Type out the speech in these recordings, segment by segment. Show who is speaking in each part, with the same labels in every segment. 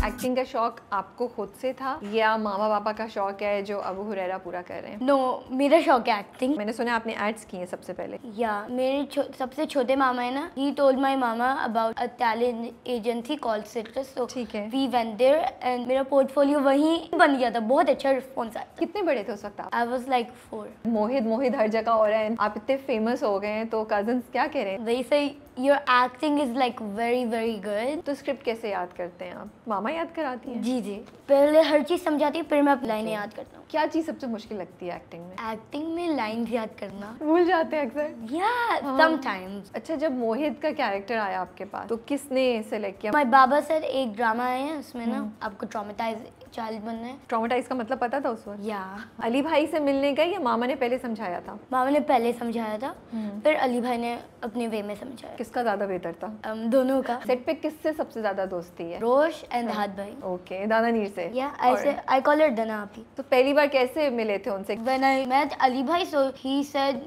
Speaker 1: Acting का शौक आपको खुद से था या मामा पापा का शौक है जो अबू हुरैरा पूरा कर रहे हैं?
Speaker 2: नो, मेरा शौक है एक्टिंग।
Speaker 1: मैंने सुना आपने एड्स किए सबसे पहले।
Speaker 2: या मेरे सबसे छोटे मामा है ना, he told my mama about a talent agency called Citrus, so
Speaker 1: ठीक है।
Speaker 2: वी वेंट देयर एंड मेरा पोर्टफोलियो वहीं बन गया था। बहुत अच्छा रिस्पॉन्स आया।
Speaker 1: कितने बड़े थे उस वक्त आप?
Speaker 2: I was like 4।
Speaker 1: मोहित हर जगह हो रहा है, आप इतने फेमस हो गए हैं, तो कजन्स क्या कह रहे हैं?
Speaker 2: वही सही, your acting is like very very good.
Speaker 1: तो स्क्रिप्ट कैसे याद करते हैं आप? मामा याद कराती हैं?
Speaker 2: जी जी, पहले हर चीज़ समझाती है, फिर मैं लाइनें याद करता हूँ।
Speaker 1: क्या चीज़ सबसे मुश्किल लगती है एक्टिंग में?
Speaker 2: एक्टिंग में लाइन्स याद करना।
Speaker 1: भूल जाते हैं अक्सर।
Speaker 2: या समटाइम्स।
Speaker 1: अच्छा, जब मोहित का कैरेक्टर आया आपके पास तो किसने सेलेक्ट किया?
Speaker 2: माय बाबा सर एक ड्रामा है, उसमें ना आपको ट्रॉमेटाइज चाइल्ड बनना है।
Speaker 1: ट्रॉमेटाइज का मतलब पता था उस वक्त?
Speaker 2: या
Speaker 1: अली भाई से मिलने गए या मामा ने पहले समझाया था?
Speaker 2: मामा ने पहले समझाया था, फिर अली भाई ने अपने वे में समझाया।
Speaker 1: किसका ज्यादा बेहतर था?
Speaker 2: दोनों का।
Speaker 1: सेट पे किससे सबसे ज्यादा दोस्ती है?
Speaker 2: रोश एंड हाथ भाई।
Speaker 1: ओके, दादा नीर से।
Speaker 2: या आई कॉल हर दना आपी।
Speaker 1: तो पहली बार कैसे मिले थे उनसे?
Speaker 2: When I met Ali Bhai, so he said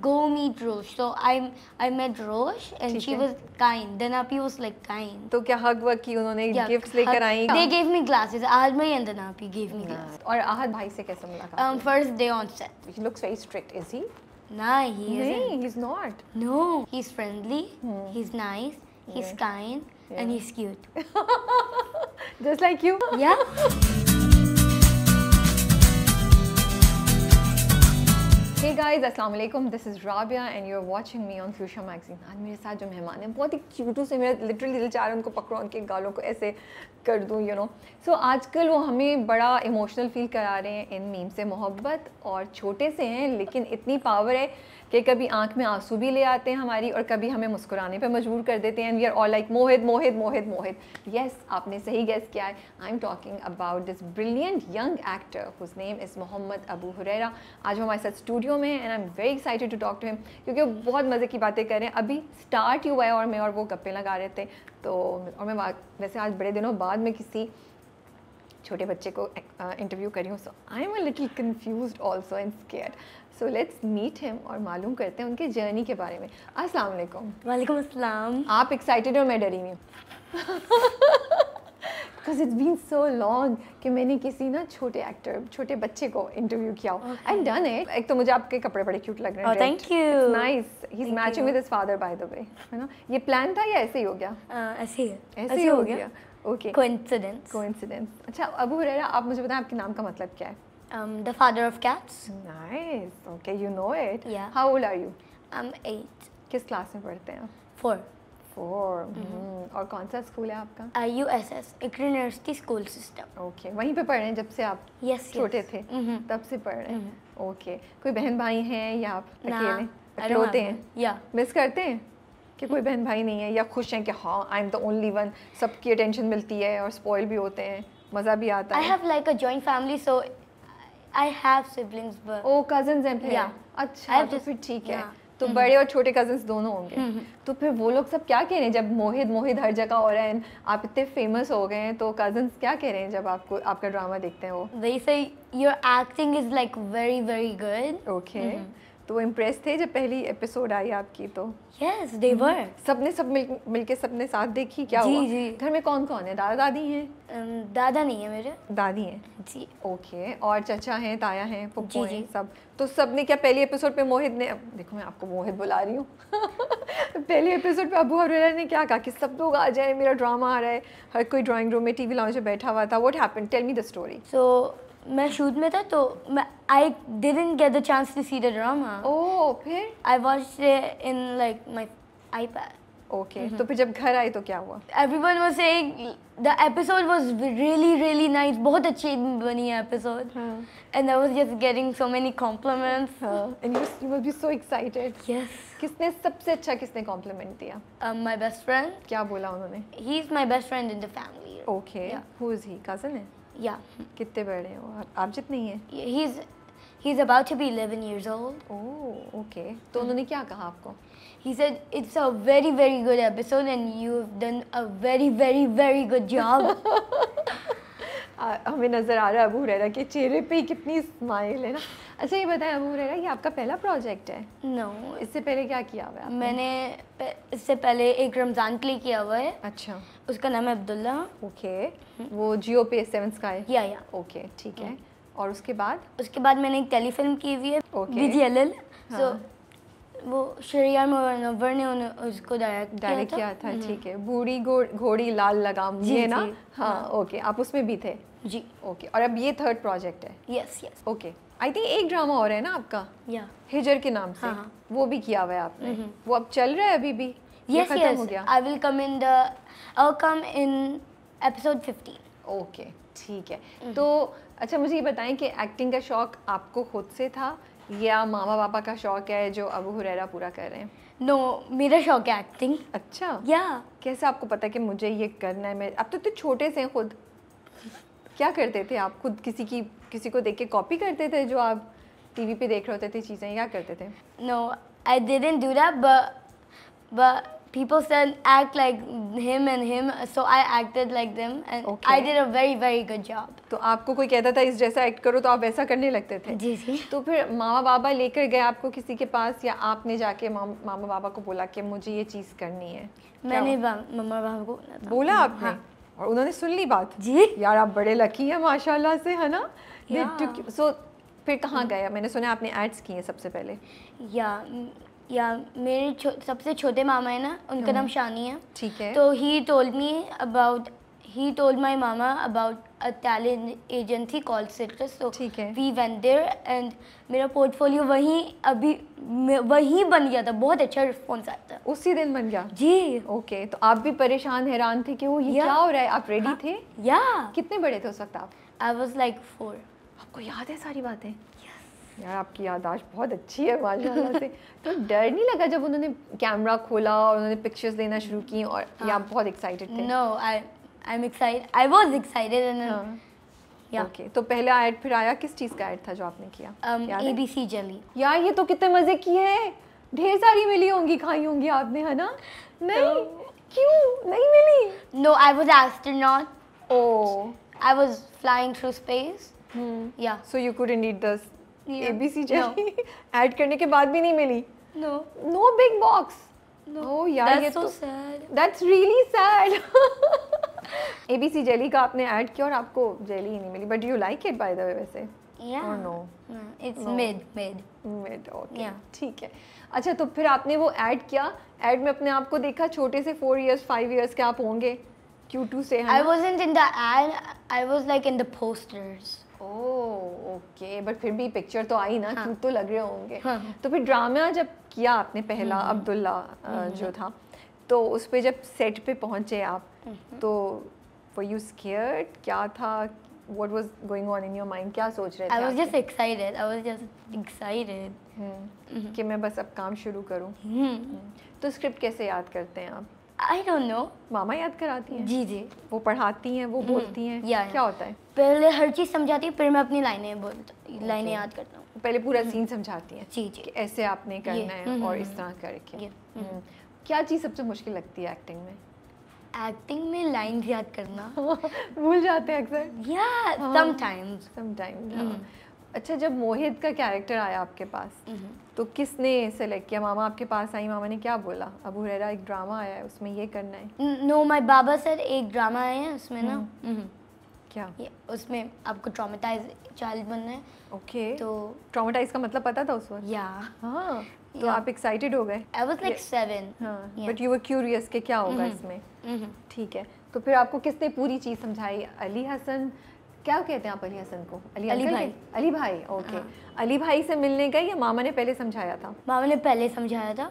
Speaker 2: go meet Rosh. So I met Rosh and she was kind. Danapi was like kind.
Speaker 1: तो क्या हग वग की उन्होंने?
Speaker 2: Yeah,
Speaker 1: गिफ्ट्स लेकर आई?
Speaker 2: They gave me glasses. Ahad Bhai and Danapi gave me glasses.
Speaker 1: और आहद भाई से कैसे मुलाकात?
Speaker 2: First day on set.
Speaker 1: He looks very strict, is he?
Speaker 2: Nah, he isn't.
Speaker 1: नहीं, he's not.
Speaker 2: No, he's friendly. He's nice. He's kind. And he's cute.
Speaker 1: Just like you.
Speaker 2: Yeah.
Speaker 1: Hey guys, अस्सलाम वालेकुम, this is Rabia and you are watching me on Fuchsia magazine. आज मेरे साथ जो मेहमान हैं बहुत ही क्यूटू से, मेरा लिटरली दिल चाह रहा है उनको पकड़ो, उनके गालों को ऐसे कर दूँ, यू नो। सो आजकल वो हमें बड़ा इमोशनल फील करा रहे हैं इन मीम से। मोहब्बत और छोटे से हैं लेकिन इतनी पावर है कि कभी आंख में आंसू भी ले आते हैं हमारी और कभी हमें मुस्कुराने पे मजबूर कर देते हैं। And we are all like Mohit Mohit Mohit Mohit. Yes, आपने सही गेस किया है। I am talking about this brilliant young actor whose name is Mohammad Abu Huraira. आज वो हमारे साथ स्टूडियो में and I am very excited to talk to him क्योंकि वो बहुत मज़े की बातें कर रहे हैं। अभी स्टार्ट ही हुआ है और मैं और वो गप्पे लगा रहे थे। तो और मैं वैसे आज बड़े दिनों बाद मैं किसी छोटे बच्चे को इंटरव्यू करी हूँ, so I am a little confused also and scared. So let's meet him और मालूम करते हैं उनके जर्नी के बारे में। अस्सलाम वालेकुम।
Speaker 2: वालेकुम अस्सलाम।
Speaker 1: आप एक्साइटेड और मैं डरी हुई हूँ because it's been so long कि मैंने किसी ना छोटे बच्चे को इंटरव्यू किया हो। I done it. एक तो मुझे आपके कपड़े बड़े क्यूट लग रहे हैं।
Speaker 2: Thank you.
Speaker 1: Nice, he is matching with his father bye the वे, है ना? ये प्लान था या ऐसे ही हो गया?
Speaker 2: ऐसे ही हो गया।
Speaker 1: Okay, coincidence. अच्छा अबू हुरैरा, आप मुझे बताएं आपके नाम का मतलब क्या है?
Speaker 2: The father of cats.
Speaker 1: Nice. Okay, you know it.
Speaker 2: Yeah.
Speaker 1: How old are you?
Speaker 2: I'm 8.
Speaker 1: किस क्लास में पढ़ते हैं आप?
Speaker 2: 4.
Speaker 1: 4. और कौन सा स्कूल है आपका?
Speaker 2: USS, Ikra University School System.
Speaker 1: Okay, वहीं पे पढ़ रहे हैं जब से आप छोटे थे? तब से पढ़ रहे हैं। ओके, कोई बहन भाई हैं या आप अकेले अकेले हैं?
Speaker 2: या
Speaker 1: मिस करते हैं कि कोई बहन भाई नहीं है या खुश हैं कि हाँ I am the only one, सबकी अटेंशन मिलती है और स्पॉइल भी होते हैं, मज़ा भी आता है?
Speaker 2: I have like a joint family, so I have siblings, but
Speaker 1: ओ कजन्स हैं फिर?
Speaker 2: Yeah.
Speaker 1: अच्छा, तो फिर ठीक है।
Speaker 2: yeah.
Speaker 1: तो बड़े और छोटे कजन्स दोनों होंगे। तो फिर वो लोग सब क्या कह रहे हैं जब मोहित हर जगह हो रहा है, आप इतने फेमस हो गए हैं, तो कजन्स क्या कह रहे हैं जब आपको आपका ड्रामा देखते हैं वो?
Speaker 2: they say your acting is like very very good.
Speaker 1: Okay, तो वो इम्प्रेस थे जब पहली एपिसोड आई आपकी? तो
Speaker 2: Yes, they were.
Speaker 1: सबने सब मिलके सबने साथ देखी? क्या
Speaker 2: जी,
Speaker 1: हुआ?
Speaker 2: जी।
Speaker 1: घर में कौन कौन है? दादा दादी हैं?
Speaker 2: दादा नहीं है मेरे।
Speaker 1: दादी हैं?
Speaker 2: जी।
Speaker 1: ओके, और चाचा हैं, ताया हैं, पुप्पो
Speaker 2: जी,
Speaker 1: हैं,
Speaker 2: जी।
Speaker 1: सब? तो सबने क्या पहले एपिसोड पे मोहित ने, देखो मैं आपको मोहित बुला रही हूँ पहले एपिसोड पे अबू हुरैरा ने क्या कहा कि सब लोग आ जाए, मेरा ड्रामा आ रहा है, हर कोई ड्राइंग रूम में टीवी लाउंज में बैठा हुआ था? What happened? Tell me the story.
Speaker 2: So मैं शूट में था, तो I didn't get the chance to see the drama.
Speaker 1: ओह, फिर?
Speaker 2: I watched it in like my iPad.
Speaker 1: Okay, तो फिर जब घर आई तो क्या हुआ?
Speaker 2: Everyone was saying the episode was really really nice. बहुत अच्छी बनी है episode. And I was just getting so many compliments.
Speaker 1: And you must be so excited.
Speaker 2: Yes.
Speaker 1: किसने सबसे अच्छा किसने कॉम्प्लीमेंट दिया?
Speaker 2: My best friend.
Speaker 1: क्या बोला उन्होंने?
Speaker 2: He's my best friend in the family.
Speaker 1: Okay,
Speaker 2: Yeah.
Speaker 1: Who is he? Cousin है?
Speaker 2: Yeah.
Speaker 1: कितने बड़े हैं वो? आप जितने ही हैं?
Speaker 2: He's about to be 11 years old.
Speaker 1: Oh, okay. तो उन्होंने क्या कहा आपको?
Speaker 2: He said it's a very very good episode and you've done a very very very good job.
Speaker 1: हमें नज़र आ रहा है अबू हुरैरा के चेहरे पे कितनी स्माइल है ना। अच्छा ये बताएं अबू हुरैरा, ये आपका पहला प्रोजेक्ट है?
Speaker 2: नो,
Speaker 1: इससे पहले क्या किया हुआ है आपने?
Speaker 2: मैंने इससे पहले एक रमज़ान के लिए किया हुआ है।
Speaker 1: अच्छा,
Speaker 2: उसका नाम है अब्दुल्ला।
Speaker 1: ओके। वो जियो पे 7 स्काई?
Speaker 2: या
Speaker 1: ओके, ठीक है। और उसके बाद
Speaker 2: मैंने एक टेलीफिल्म की हुई है,
Speaker 1: Okay.
Speaker 2: BGLL।
Speaker 1: हाँ।
Speaker 2: सो वो शरिया मुनव्वर ने उसको
Speaker 1: डायरेक्ट किया था, ठीक है। बूढ़ी घोड़ी लाल लगाम,
Speaker 2: जी,
Speaker 1: ये ना?
Speaker 2: जी,
Speaker 1: हाँ, ओके। आप उसमें भी थे?
Speaker 2: जी।
Speaker 1: ओके। और अब ये 3rd प्रोजेक्ट है?
Speaker 2: Yes yes.
Speaker 1: Okay. I think एक ड्रामा और है ना आपका,
Speaker 2: या
Speaker 1: हिजर के नाम से?
Speaker 2: हाँ।
Speaker 1: वो भी किया हुआ है आपने? वो अब चल रहा है अभी भी? ये
Speaker 2: यस
Speaker 1: खत्म हो
Speaker 2: यस,
Speaker 1: गया?
Speaker 2: आई कम इन एपिसोड 15।
Speaker 1: ओके, ठीक है। तो अच्छा मुझे ये बताएं कि एक्टिंग का शौक आपको खुद से था या मामा पापा का शौक है जो अबू हुरैरा पूरा कर रहे हैं?
Speaker 2: नो, मेरा शौक है एक्टिंग।
Speaker 1: अच्छा,
Speaker 2: या
Speaker 1: कैसे आपको पता कि मुझे ये करना है? मैं आप तो इतने छोटे से हैं खुद, क्या करते थे आप खुद? किसी को देख के कॉपी करते थे जो आप टीवी पे देख रहे होते थे चीज़ें, क्या करते थे?
Speaker 2: No, I didn't do that, but people said act like him and him, so I acted like them and
Speaker 1: Okay.
Speaker 2: I did a very very good job.
Speaker 1: तो आपको कोई कहता था इस जैसा एक्ट करो तो आप वैसा करने लगते थे?
Speaker 2: जी जी।
Speaker 1: तो फिर मामा बाबा लेकर गए आपको किसी के पास या आपने जाके मामा बाबा को बोला कि मुझे ये चीज़ करनी है?
Speaker 2: मैंने मम्मा पापा को बोला था।
Speaker 1: बोला आपने?
Speaker 2: हाँ।
Speaker 1: और उन्होंने सुन ली बात?
Speaker 2: जी।
Speaker 1: यार आप बड़े लकी हैं माशाल्लाह से, है ना?
Speaker 2: Yeah.
Speaker 1: सो फिर कहाँ गए? मैंने सुना आपने एड्स किए सबसे पहले।
Speaker 2: या मेरे सबसे छोटे मामा है ना, उनका नाम शानी है।
Speaker 1: ठीक है।
Speaker 2: तो he told my mama about a talent agency called Citrus, so
Speaker 1: ठीक है।
Speaker 2: we went there and मेरा पोर्टफोलियो वहीं बन गया था। बहुत अच्छा रिस्पॉन्स आया था।
Speaker 1: उसी दिन बन गया?
Speaker 2: जी।
Speaker 1: ओके। तो आप भी परेशान हैरान थे कि वो ये क्या हो रहा है? आप रेडी थे?
Speaker 2: या
Speaker 1: कितने बड़े थे उस वक्त आप?
Speaker 2: I was like 4।
Speaker 1: आपको याद है सारी बातें? यार आपकी याददाश्त बहुत अच्छी है माशाल्लाह से। तो डर नहीं लगा जब उन्होंने कैमरा खोला और उन्होंने पिक्चर्स लेना शुरू की और या आप बहुत एक्साइटेड थे?
Speaker 2: No, I was excited and yeah
Speaker 1: okay. तो पहला ऐड फिर आया, किस चीज़ का ऐड था जो आपने किया? याद है?
Speaker 2: ABC jelly.
Speaker 1: यार ये तो कितने मज़े किए हैं, ढेर सारी मिली होंगी, खाई होंगी आपने, है ना? नहीं, क्यों नहीं मिली?
Speaker 2: No, I was astronaut.
Speaker 1: Oh,
Speaker 2: I was flying through space. Yeah.
Speaker 1: So you couldn't eat the
Speaker 2: Yeah.
Speaker 1: ABC jelly? Add करने के बाद भी नहीं मिली?
Speaker 2: No.
Speaker 1: No big box?
Speaker 2: No.
Speaker 1: Oh यार ये
Speaker 2: That's so
Speaker 1: तो
Speaker 2: sad.
Speaker 1: That's really sad. ABC jelly का आपने ऐड किया और आपको जेली ही नहीं मिली, but you like it by the way वैसे?
Speaker 2: Yeah.
Speaker 1: Or no?
Speaker 2: It's
Speaker 1: No.
Speaker 2: mid.
Speaker 1: Mid, okay,
Speaker 2: Yeah.
Speaker 1: ठीक है। अच्छा तो फिर आपने वो ऐड किया, ऐड में अपने आप को देखा छोटे से 4 इयर्स 5 इयर्स के आप होंगे Q2 से, है
Speaker 2: I
Speaker 1: ना?
Speaker 2: wasn't in the ad. I was like in the posters.
Speaker 1: Oh okay, but फिर भी पिक्चर तो आई ना,
Speaker 2: हाँ.
Speaker 1: क्यूट तो लग रहे होंगे।
Speaker 2: हाँ.
Speaker 1: तो फिर ड्रामा जब किया आपने पहला अब्दुल्ला जो था, तो उस पे जब सेट पे पहुंचे आप, तो वर यू स्केयर्ड? क्या था? What was going on in your mind? क्या सोच रहे थे
Speaker 2: I was
Speaker 1: आप?
Speaker 2: just excited. I was just excited.
Speaker 1: कि मैं बस अब काम शुरू करूं। तो स्क्रिप्ट कैसे याद करते हैं आप?
Speaker 2: I don't know.
Speaker 1: मामा याद कराती हैं?
Speaker 2: जी जी।
Speaker 1: वो पढ़ाती हैं, वो बोलती हैं?
Speaker 2: या, या।
Speaker 1: क्या होता है?
Speaker 2: पहले हर चीज़ समझाती, फिर मैं अपनी लाइनें याद करता हूँ।
Speaker 1: पहले पूरा सीन समझाती हैं
Speaker 2: जी जी।
Speaker 1: कि ऐसे आपने करना है और इस तरह करके।
Speaker 2: ये,
Speaker 1: क्या चीज़ सबसे मुश्किल लगती है एक्टिंग में?
Speaker 2: एक्टिंग में लाइन्स याद करना।
Speaker 1: भूल जाते हैं अक्सर।
Speaker 2: Yeah, sometimes.
Speaker 1: समटाइम। अच्छा जब मोहित का कैरेक्टर आया आपके पास, तो किसने सेलेक्ट किया? मामा आपके पास आई, मामा ने क्या बोला? अबू हुरैरा एक ड्रामा आया है, उसमें ये करना है।
Speaker 2: No, my बाबा सर एक ड्रामा है उसमें ना,
Speaker 1: क्या?
Speaker 2: उसमें आपको ट्रॉमेटाइज चाइल्ड बनना है।
Speaker 1: ओके।
Speaker 2: तो
Speaker 1: ट्रॉमेटाइज का मतलब पता था उस वक्त?
Speaker 2: या
Speaker 1: हाँ। तो
Speaker 2: Yeah.
Speaker 1: आप एक्साइटेड हो गए?
Speaker 2: I was like 7।
Speaker 1: हाँ,
Speaker 2: Yeah.
Speaker 1: But you were curious कि क्या होगा इसमें। ठीक है। तो फिर आपको किसने पूरी चीज़ समझाई? अली हसन, क्या कहते हैं आप अली हसन को?
Speaker 2: अली
Speaker 1: अंकल
Speaker 2: भाई।
Speaker 1: के? अली भाई, ओके। अली भाई से मिलने गए या मामा ने पहले समझाया था?
Speaker 2: मामा ने पहले समझाया था,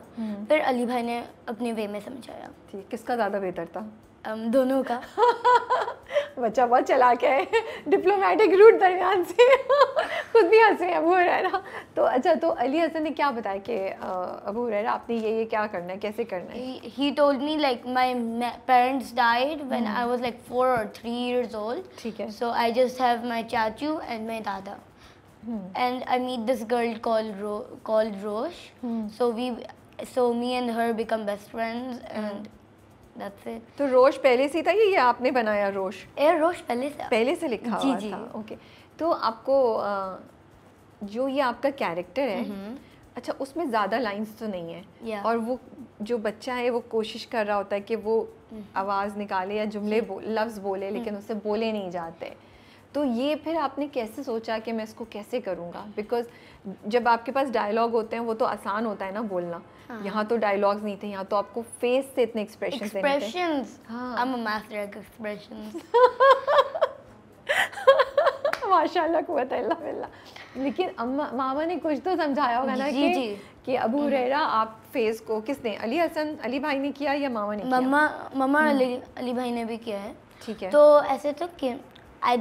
Speaker 2: फिर अली भाई ने अपने वे में समझाया।
Speaker 1: ठीक, किसका ज़्यादा बेहतर था?
Speaker 2: दोनों का।
Speaker 1: बच्चा बहुत चालाक है, डिप्लोमेटिक रूट दरमियान से। खुद भी हंस रहे हैं अबू हुरैरा। तो अच्छा, तो अली हसन ने क्या बताया कि अबू हुरैरा आपने ये क्या करना है, कैसे करना है?
Speaker 2: He told me like my parents died when I was like 4 or 3 years old.
Speaker 1: ठीक है।
Speaker 2: So I just have my chachu and my dada. And I meet this girl called Rosh. So me and her become best friends, and that's it.
Speaker 1: तो रोश पहले से ही था या ये आपने बनाया रोश?
Speaker 2: रोश पहले से
Speaker 1: लिखा
Speaker 2: जी,
Speaker 1: हुआ
Speaker 2: जी.
Speaker 1: था. ओके. तो आपको जो ये आपका कैरेक्टर है, अच्छा उसमें ज़्यादा लाइंस तो नहीं है,
Speaker 2: Yeah.
Speaker 1: और वो जो बच्चा है वो कोशिश कर रहा होता है कि वो आवाज़ निकाले या जुमले लफ्ज़ बोले, लेकिन उससे बोले नहीं जाते. तो ये फिर आपने कैसे सोचा कि मैं इसको कैसे करूँगा? बिकॉज जब आपके पास डायलॉग होते हैं वो तो आसान होता है ना बोलना. यहाँ तो डायलॉग्स नहीं थे, यहाँ तो आपको फेस से इतने एक्सप्रेशंस देने थे.
Speaker 2: Expressions.
Speaker 1: हाँ.
Speaker 2: I'm a master at expressions.
Speaker 1: माशाल्लाह कुव्वत इल्ला बिल्लाह. लेकिन अम्मा मामा ने कुछ तो समझाया होगा ना
Speaker 2: जी, जी.
Speaker 1: कि अबू हुरैरा आप फेस को किसने, अली भाई ने किया या मामा ने किया?
Speaker 2: मम्मा अली भाई ने भी किया है.
Speaker 1: ठीक है.
Speaker 2: तो ऐसे तो कि I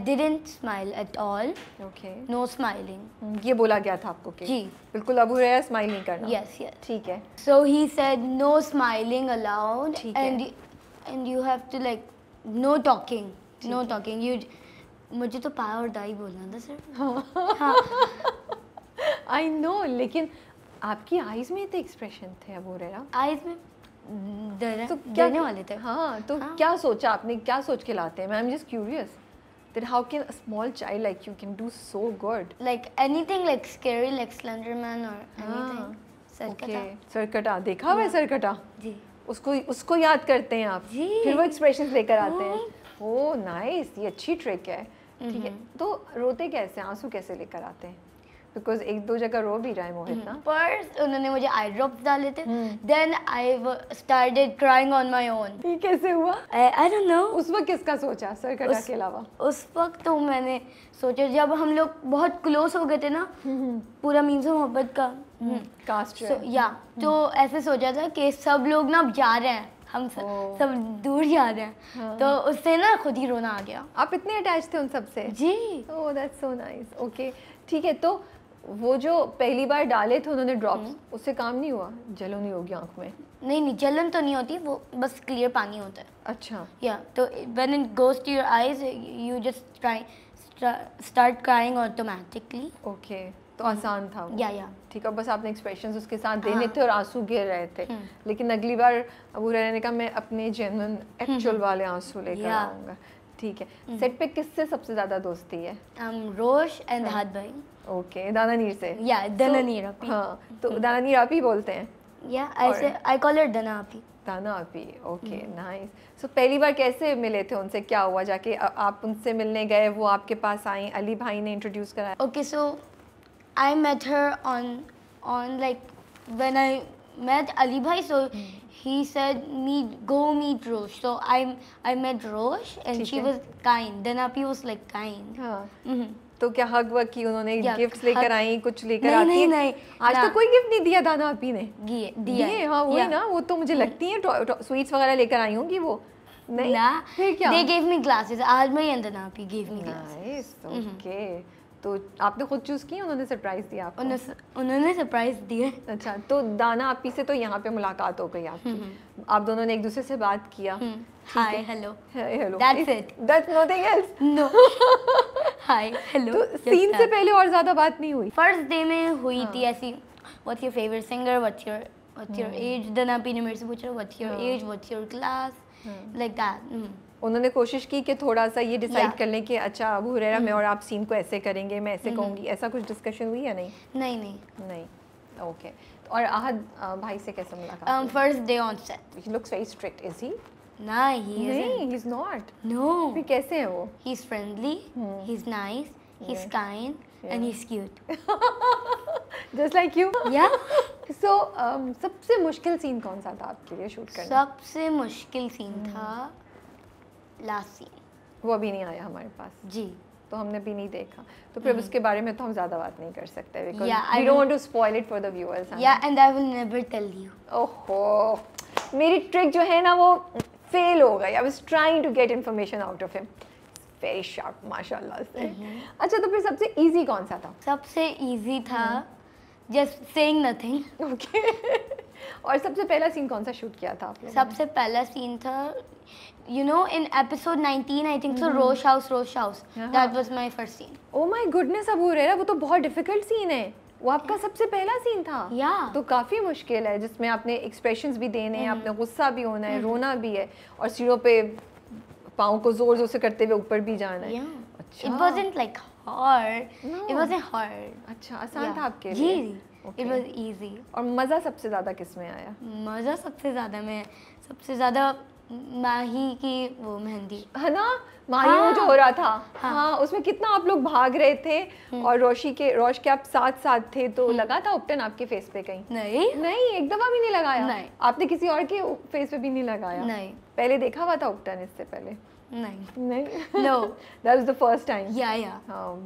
Speaker 2: didn't smile at all.
Speaker 1: Okay.
Speaker 2: No smiling.
Speaker 1: ये बोला गया था आपको कि
Speaker 2: जी.
Speaker 1: बिल्कुल अबू हुरैरा स्माइल नहीं करना.
Speaker 2: Yes, yes.
Speaker 1: ठीक है.
Speaker 2: So he said no smiling allowed,
Speaker 1: ठीक है.
Speaker 2: and you have to like no talking, no talking. You मुझे तो पा और दाई बोलना था सर. हाँ.
Speaker 1: आई नो, लेकिन आपकी आईज में थे एक्सप्रेशन थे अबू हुरैरा.
Speaker 2: आईज में
Speaker 1: तो
Speaker 2: डरने वाले थे.
Speaker 1: हाँ, तो
Speaker 2: हाँ.
Speaker 1: क्या सोचा आपने, क्या सोच के लाते हैं? I am just curious that how can a small child like you can do so good?
Speaker 2: Like anything like scary like Slenderman or anything.
Speaker 1: Okay. Sarkata देखा हुआ है? सरकटा
Speaker 2: जी.
Speaker 1: उसको याद करते हैं आप?
Speaker 2: जी.
Speaker 1: फिर वो एक्सप्रेशंस लेकर आते हैं. ओह नाइस, ये अच्छी ट्रिक है. ठीक है. तो रोते कैसे, आंसू कैसे लेकर आते हैं? बिकॉज एक दो जगह रो भी रहा है मोहित ना.
Speaker 2: First उन्होंने मुझे आई ड्रॉप्स डाले थे. Then I started crying on my own.
Speaker 1: ये कैसे हुआ?
Speaker 2: I don't know.
Speaker 1: उस वक्त किसका सोचा सरकटा के अलावा?
Speaker 2: उस वक्त तो मैंने सोचा जब हम लोग बहुत क्लोज हो गए थे ना, पूरा मीन्स मोहब्बत का
Speaker 1: कास्ट
Speaker 2: तो ऐसे सोचा था कि सब लोग ना जा रहे हैं, हम सब दूर जा रहे हैं. तो उससे ना खुद ही रोना आ गया.
Speaker 1: आप इतने अटैच थे उन सब से?
Speaker 2: जी.
Speaker 1: Oh that's so nice. Okay. ठीक है. तो वो जो पहली बार डाले थे उन्होंने ड्रॉप्स, उससे काम नहीं हुआ? जलन नहीं होगी आँख में?
Speaker 2: नहीं जलन तो नहीं होती, वो बस क्लियर पानी होता है.
Speaker 1: अच्छा.
Speaker 2: या तो when it goes to your eyes you just start crying automatically.
Speaker 1: Okay. तो आसान था वो?
Speaker 2: या
Speaker 1: ठीक है. बस आपने एक्सप्रेशंस उसके साथ देने थे और आंसू गिर रहे थे. लेकिन अगली बार अबू हुरैरा ने कहा मैं अपने जेन्युइन एक्चुअल वाले आंसू लेकर आऊँगा. ठीक है. सेट पे किससे सबसे ज़्यादा दोस्ती है?
Speaker 2: रोश एंड हाथ भाई.
Speaker 1: ओके. दाना नीर से?
Speaker 2: या दाना नीर आपी.
Speaker 1: हाँ, तो दाना नीर आप ही बोलते हैं?
Speaker 2: या आई कॉल हर दाना आपी.
Speaker 1: दाना आपी. Okay nice. सो पहली बार कैसे मिले थे उनसे, क्या हुआ? जाके आप उनसे मिलने गए, वो आपके पास आई, अली भाई ने इंट्रोड्यूस कराया?
Speaker 2: Okay. So I met her on like when I met Ali Bhai, so he said go meet Rosh. So I met Rosh and she was kind. Then Api was like kind.
Speaker 1: हाँ. तो क्या हग वग की उन्होंने? Gifts लेकर आई, कुछ लेकर
Speaker 2: नहीं,
Speaker 1: आती है?
Speaker 2: नहीं.
Speaker 1: आज तक कोई गिफ्ट नहीं दिया दाना आपी ने?
Speaker 2: दिए.
Speaker 1: हाँ वही ना, वो तो मुझे लगती है स्वीट्स वगैरह लेकर आई होंगी वो. नहीं
Speaker 2: ना.
Speaker 1: फिर क्या?
Speaker 2: They gave me glasses. आज मैं and then Api gave me glasses.
Speaker 1: Nice. Okay. तो आपने खुद चूज की, उन्होंने सरप्राइज दिया आपको?
Speaker 2: उन्होंने सरप्राइज दिए.
Speaker 1: अच्छा. तो दाना आपी से तो यहाँ पे मुलाकात हो गई आपकी. आप दोनों ने एक दूसरे से बात किया.
Speaker 2: Hi hello.
Speaker 1: Hello.
Speaker 2: That's it.
Speaker 1: That's nothing else.
Speaker 2: No. Hi hello.
Speaker 1: तो सीन से पहले और ज्यादा बात नहीं हुई?
Speaker 2: फर्स्ट डे में हुई थी ऐसी. What's your favorite singer? What's your age? दाना आपी ने मेरे से पूछा What's your age? What's your class? Like that.
Speaker 1: उन्होंने कोशिश की कि थोड़ा सा ये डिसाइड कर लें कि अच्छा अबू हुरैरा मैं और आप सीन को ऐसे करेंगे, मैं ऐसे कहूँगी, ऐसा कुछ डिस्कशन हुई या नहीं?
Speaker 2: नहीं.
Speaker 1: ओके. और आहद भाई से कैसे मुलाकात?
Speaker 2: First day on set.
Speaker 1: He looks very strict. Is he?
Speaker 2: नहीं,
Speaker 1: ही इज नॉट.
Speaker 2: नो.
Speaker 1: फिर कैसे है वो?
Speaker 2: He is friendly, he is nice, he is kind and he is cute.
Speaker 1: Just like you.
Speaker 2: या.
Speaker 1: सो सबसे मुश्किल सीन कौन सा था आपके लिए शूट करना?
Speaker 2: सबसे मुश्किल सीन था लास्ट सीन.
Speaker 1: वो अभी नहीं आया हमारे पास.
Speaker 2: जी.
Speaker 1: तो हमने भी नहीं देखा, तो फिर उसके बारे में तो हम ज़्यादा बात नहीं कर सकते because
Speaker 2: Yeah,
Speaker 1: we don't want to spoil it for the viewers.
Speaker 2: Yeah, and I will never tell you.
Speaker 1: ओहो, मेरी ट्रिक जो है ना वो फेल हो गई. I was trying to get information out of him. Very sharp माशाल्लाह से. अच्छा, तो फिर सबसे इजी कौन सा था?
Speaker 2: सबसे इजी था जस्ट सेइंग नथिंग.
Speaker 1: ओके. और सबसे पहला सीन कौन सा शूट किया था आप लोगों ने?
Speaker 2: सबसे पहला सीन था you know in episode 19 I think so Rosh house that was my first scene.
Speaker 1: Oh my goodness Abu Huraira, वो तो बहुत डिफिकल्ट सीन है. वो आपका सबसे पहला सीन था?
Speaker 2: Yeah.
Speaker 1: तो काफ़ी मुश्किल है, जिसमें आपने एक्सप्रेशंस भी देने हैं, आपने गुस्सा भी होना है, रोना भी है, और सीढ़ों पे पाँव को जोर जोर से करते हुए ऊपर भी जाना है।
Speaker 2: Yeah.
Speaker 1: अच्छा।
Speaker 2: It wasn't like hard.
Speaker 1: No.
Speaker 2: It wasn't hard.
Speaker 1: अच्छा, आसान
Speaker 2: Yeah.
Speaker 1: था आपके लिए?
Speaker 2: जी,
Speaker 1: Okay.
Speaker 2: it was easy.
Speaker 1: और मज़ा सबसे ज़्यादा किस में आया?
Speaker 2: मज़ा सबसे ज़्यादा माही की वो मेहंदी।
Speaker 1: है ना, माही जो हो रहा था।
Speaker 2: हाँ।
Speaker 1: उसमें कितना आप लोग भाग रहे थे, और रोश के आप साथ साथ थे, तो लगा था उपटन आपके फेस पे कहीं? नहीं, एक दफा भी नहीं लगाया?
Speaker 2: नहीं।
Speaker 1: आपने किसी और के फेस पे भी नहीं लगाया?
Speaker 2: नहीं।
Speaker 1: पहले देखा हुआ था उपटन इससे पहले?
Speaker 2: नहीं।
Speaker 1: No. That was the first time.
Speaker 2: Yeah.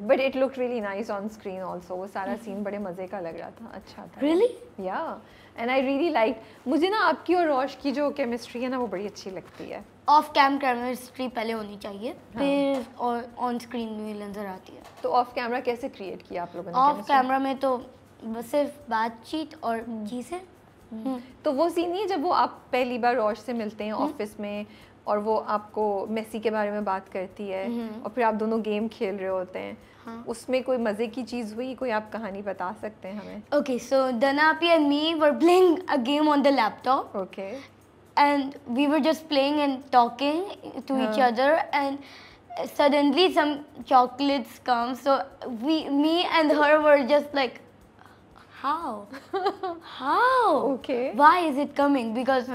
Speaker 1: But it looked really nice on screen also. वो सारा सीन बड़े मजे का लग रहा था, अच्छा था।
Speaker 2: Really?
Speaker 1: Yeah. And I really liked. मुझे ना आपकी और रोश की जो केमिस्ट्री है ना, वो बड़ी अच्छी लगती है।
Speaker 2: ऑफ कैम केमिस्ट्री पहले होनी चाहिए, फिर ऑन स्क्रीन में नजर आती है।
Speaker 1: तो ऑफ कैमरा कैसे क्रिएट किया आप लोगों ने?
Speaker 2: ऑफ कैमरा में तो बस सिर्फ बातचीत और चीज़ें।
Speaker 1: तो वो सीन नहीं है जब वो आप पहली बार रोश से मिलते हैं ऑफिस में, और वो आपको मेसी के बारे में बात करती है, और फिर आप दोनों गेम खेल रहे होते हैं, उसमें कोई मजे की चीज हुई? कोई आप कहानी बता सकते हैं हमें?
Speaker 2: Okay, so Danapi and me were playing a game on the laptop.
Speaker 1: Okay.
Speaker 2: And we were just playing and talking to each other, and suddenly some chocolates come. So me and her were just like, how?
Speaker 1: Okay.
Speaker 2: Why is it coming? Because